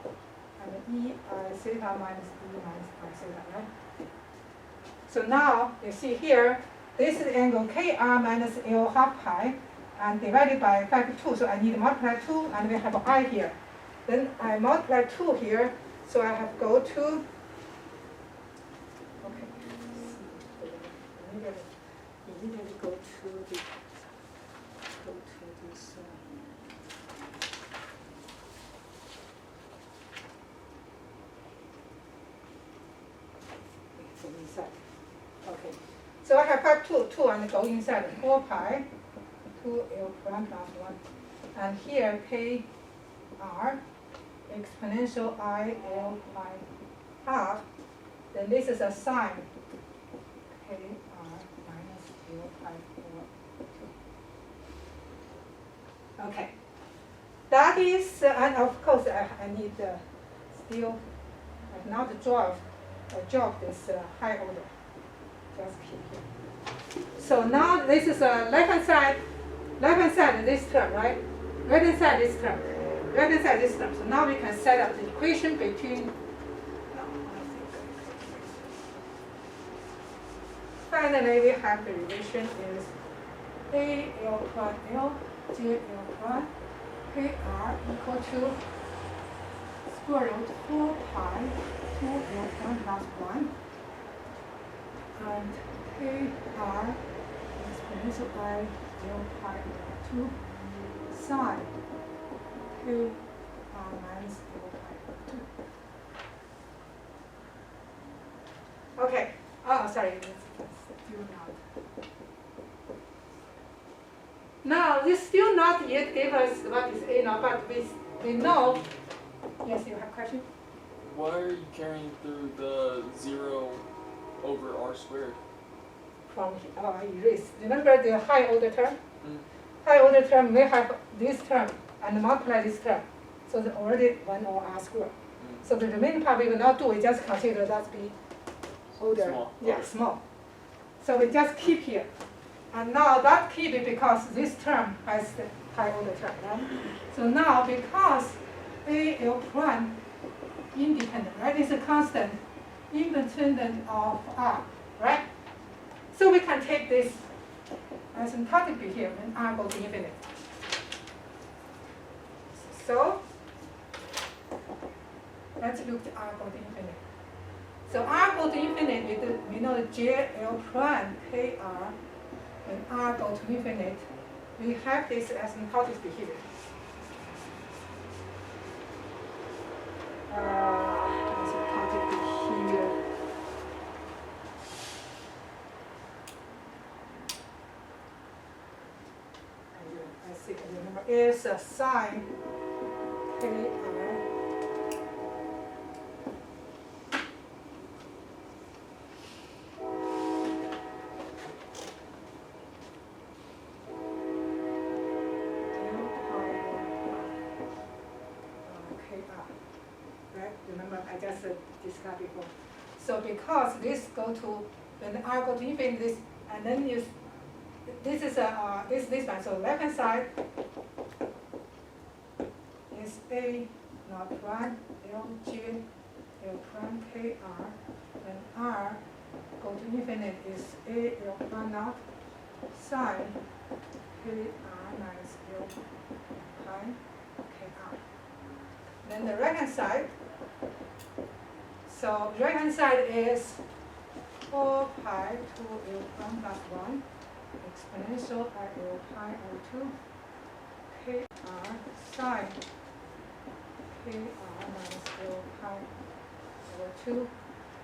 and E theta minus E minus pi theta, right? So now you see here, this is the angle KR minus L half pi, and divided by factor 2, so I need to multiply 2, and we have I here. Then I multiply 2 here, so I have go to, okay, immediately go to this, so inside, okay. So I have factor 2, and go inside 4 pi, 2 L prime plus 1, and here KR, exponential IL pi half, then this is a sine KR minus L pi 4. Okay. That is, and of course I need still, I have not drop this high order. Just keep here. So now this is a left-hand side this term, right? Right-hand side this term. Right-hand side this term. So now we can set up the equation between. Finally, we have the relation is A L prime L J L prime KR equal to square root 4 pi 2 L prime plus 1 and KR exponential I L pi 2 sine KR minus L pi 2. Okay. Oh, sorry. That's still not. Now, this still not yet give us what is A naught, but we know. Yes, you have a question? Why are you carrying through the 0 over r squared? From erase. Remember the high order term? Mm. High order term, we have this term and multiply this term. So the already 1 over r squared. So the remaining part we will not do, we just consider that be order. Small. Yeah, small. So we just keep here. And now that keep it because this term has the high order term, right? So now because AL prime independent, right? It's a constant independent of R, right? So we can take this asymptotic behavior when R goes to infinite. So let's look at R goes to infinite. So R goes to infinite, we know JL prime KR, when R goes to infinite, we have this asymptotic behavior. Asymptotic behavior. I see, I remember is a sine KR. Right? Remember, I just discussed before. So because this go to, when R go to infinity, this, and then you, this is a, this one, so left hand side is A naught 1 LJ L prime KR, and R go to infinity is A L1 naught sine KR minus L prime KR. Then the right hand side, so right hand side is 4 pi 2 L prime plus 1 exponential I L pi L2 KR sine KR minus L pi L2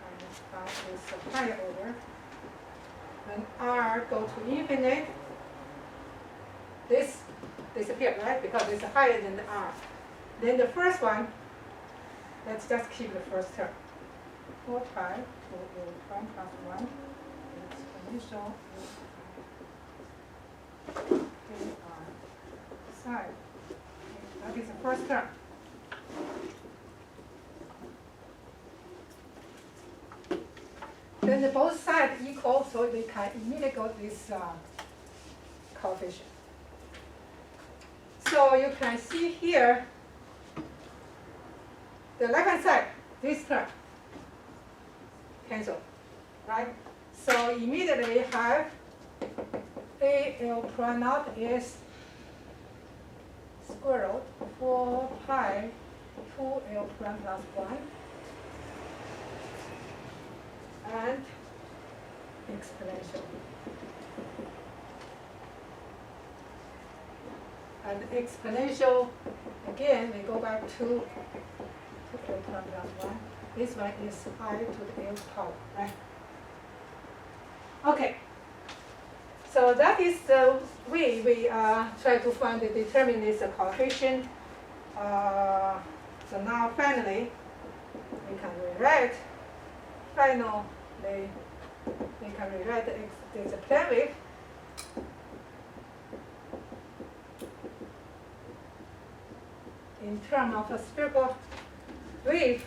minus 5 is a pi over. When R go to infinite, this disappears, right? Because it's higher than the R. Then the first one, let's just keep the first term. 4 pi 2 L prime plus 1 exponential KR sine. That is the first term. Then the both sides equal, so we can immediately go this coefficient. So you can see here, the left hand side, this term, cancel, right? So immediately we have AL prime naught is square root 4 pi 2L prime plus 1 and exponential. And exponential, again, we go back to L prime plus 1. This one is I to the L power, right? Okay. So that is the way we try to find the determine this coefficient. So now finally, we can rewrite. Finally, we can rewrite this plane wave. In terms of a spherical wave,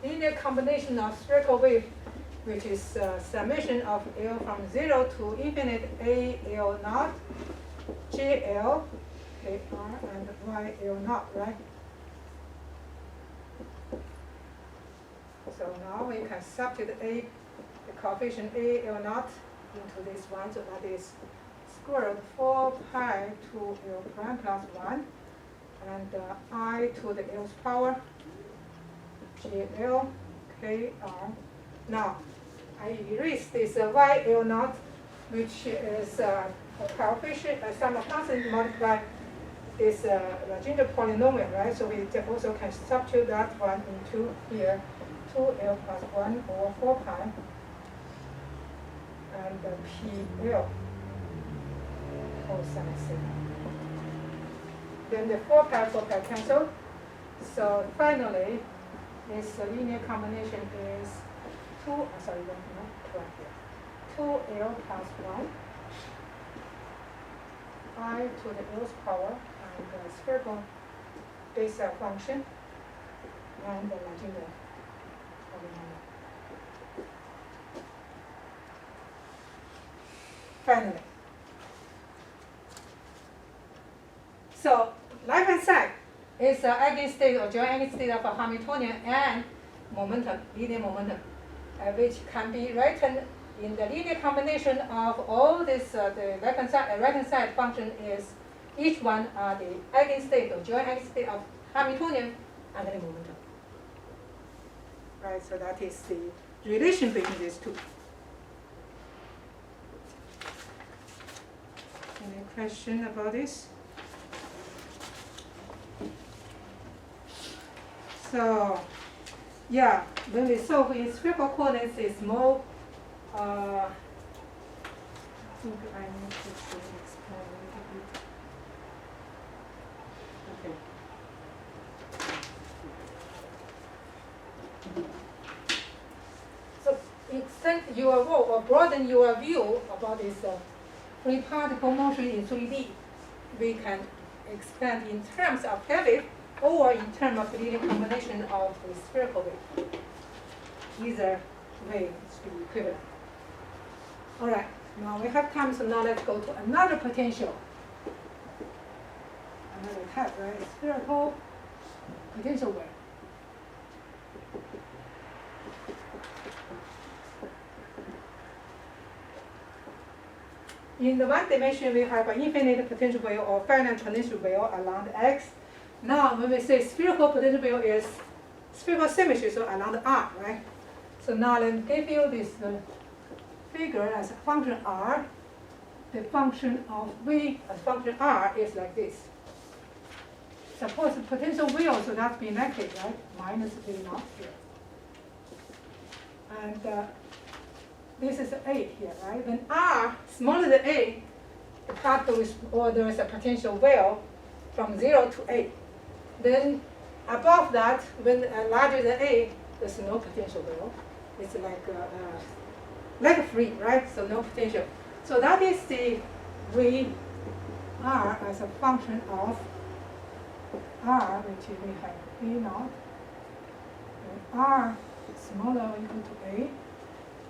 linear combination of spherical wave, which is summation of L from 0 to infinite A L naught, JL, KR, and YL naught, right? So now we can substitute the coefficient A L naught into this one, so that is square root 4 pi to L prime plus 1, and I to the L's power, JL, KR. Now, I erase this YL naught, which is a coefficient, sum of constant multiplied this Legendre polynomial, right? So we also can substitute that one into here, 2L plus 1 over 4 pi, and PL cosine theta. Then the 4 pi cancel. So finally, this linear combination is 2L plus 1, I to the L's power, and the spherical base function, and the Legendre polynomial. Finally, so left hand side is the eigenstate or joint eigenstate of a Hamiltonian and momentum, linear momentum, which can be written in the linear combination of all this. The right hand side function is each one are the eigenstate or joint eigenstate of Hamiltonian and the momentum. Right. So that is the relation between these two. Any question about this? So, yeah, when we solve in spherical coordinates, it's more. I think I need to explain a little bit. Okay. So extend your view or broaden your view about this free particle motion in 3D. We can expand in terms of heavy or in terms of linear combination of the spherical wave. Either way should be equivalent. All right, now we have time, so now let's go to another potential. Another type, right? Spherical potential wave. In the one dimension, we have an infinite potential wave or finite potential wave along the x. Now, when we say spherical potential wave is spherical symmetry, so along the r, right? So now let me give you this figure as a function r. The function of v as function r is like this. Suppose the potential will should not be negative, right? Minus v naught here. And this is a here, right? When r smaller than a, the particle is, or there is a potential will from 0 to a. Then above that, when larger than a, there's no potential will. It's like free, right? So no potential. So that is the v r as a function of r, which we have v naught. When r smaller or equal to a,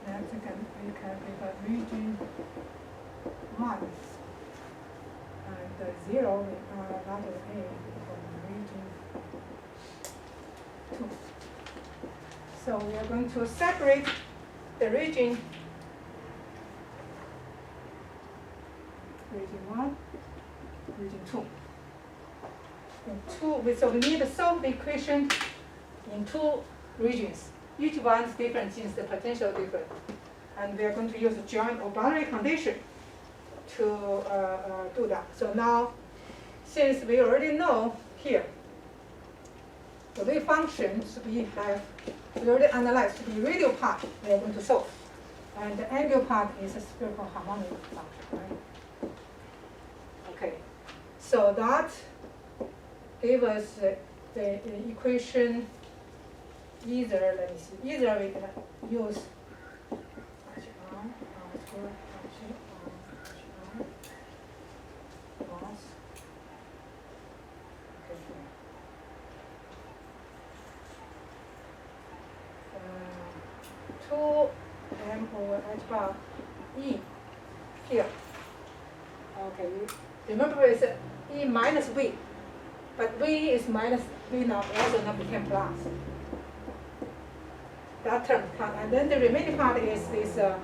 then we can give a region 1. And 0 when r larger than a for region 2. So we are going to separate the region 1, region 2. So we need to solve the equation in 2 regions. Each one is different since the potential is different. And we are going to use a joint or boundary condition to do that. So now, since we already know here, the wave function we already analyzed the radial part we are going to solve. And the angular part is a spherical harmonic function, right? Okay, so that gave us the equation. Either, let me see, either we can use two m over h bar e here. Okay, remember it's e minus v, but v is minus v naught, also not became plus. That term, and then the remaining part is this the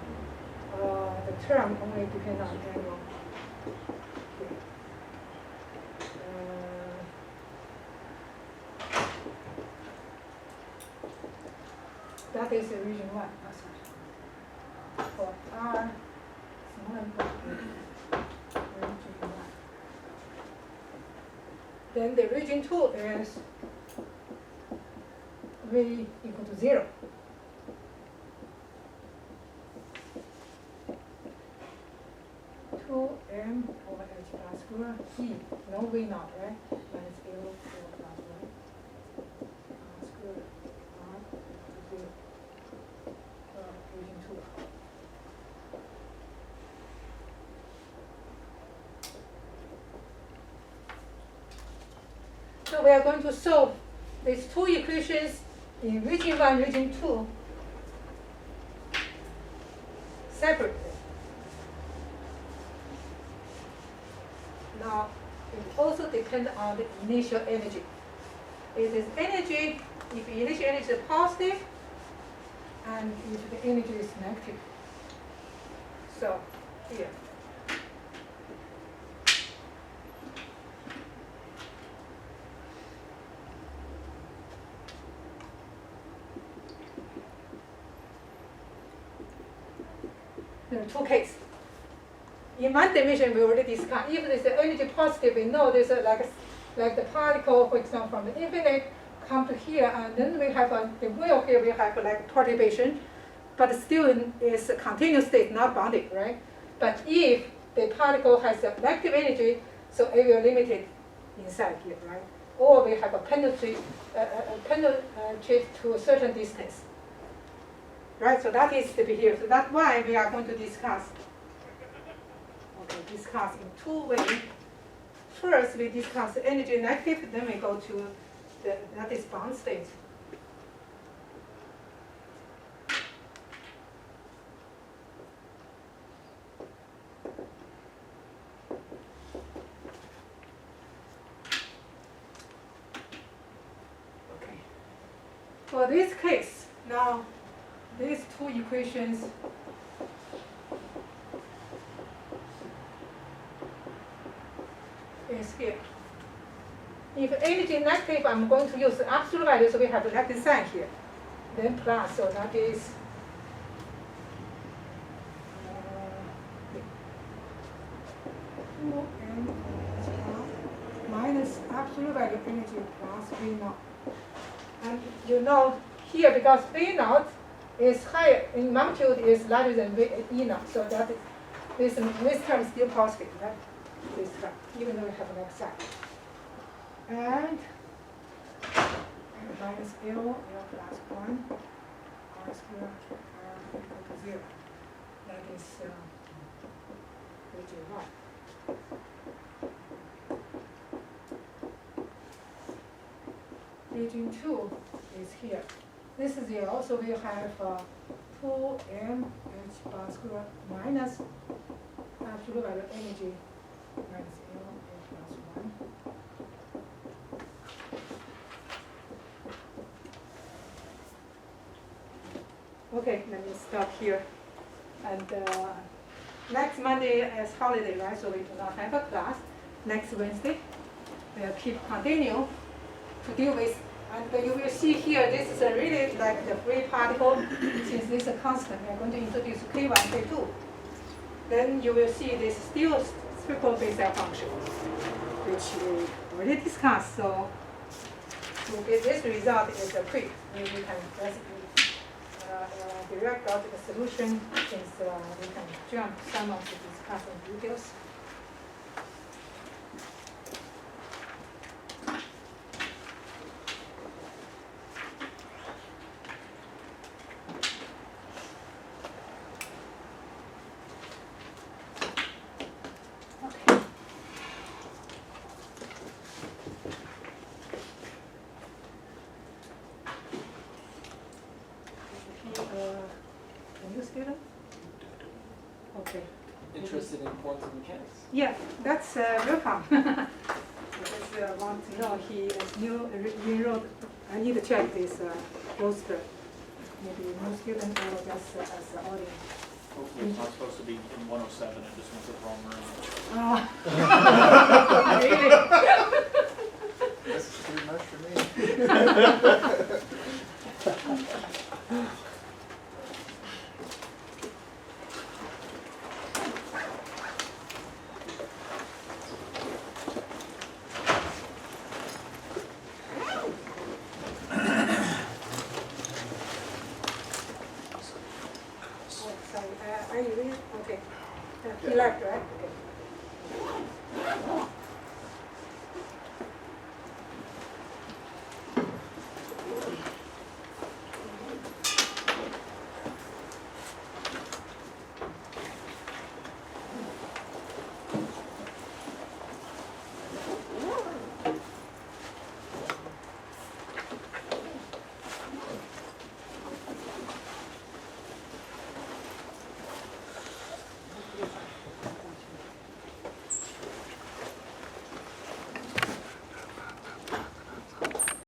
term only depends on angle. That is the region 1. For r smaller than region 1. Then the region 2 is v equal to 0. M over h bar square e, no v naught, right? Minus 0 over naught, right? Square r equal to 0. Region 2. So we are going to solve these 2 equations in region 1, region 2 separately. Now, it also depends on the initial energy. It is energy, if the initial energy is positive, and if the energy is negative. So, here. There are 2 cases. In one dimension, we already discussed, if there's an energy positive, we know there's like the particle, for example, from the infinite come to here, and then we have the wheel here, we have like perturbation, but still is a continuous state, not bounded, right? But if the particle has a negative energy, so it will limit it inside here, right? or we have a penetrate to a certain distance. Right, so that is the behavior. So that's why we are going to discuss. Okay, discuss in two ways. First, we discuss energy negative, then we go to that is bound state. Okay. For this case, now these two equations is here. If energy negative, I'm going to use the absolute value, so we have the negative sign here. Then plus, so that is minus absolute value energy plus V naught. And you know here, because V naught is higher in magnitude is larger than E naught, so that is, this term is still positive, right? This term, even though we have an X sign. And minus L plus 1, R squared equal to 0. That is region 1. Region 2 is here. This is 0, so we have 2mh bar squared minus absolute value energy minus L plus 1. Okay, let me stop here. And next Monday is holiday, right? So we do not have a class. Next Wednesday, we'll continue to deal with. And you will see here, this is really like the free particle. Since this is a constant, we are going to introduce K1, K2. Then you will see this still triple Bessel function, which we already discussed. So to get this result is quick. We can just direct out the solution, since we can jump some of the discussion details. Okay. Can you student? Okay. Interested in quantum mechanics? Yeah, that's welcome. Because want to know he is new enrolled. I need to check this poster. Maybe new student or just as an audience. Hopefully it's not supposed to be in 107 and just went to the wrong room. Oh. Really? That's too much for me. Oh, sorry. Are you ready? Okay. He left, right? Okay.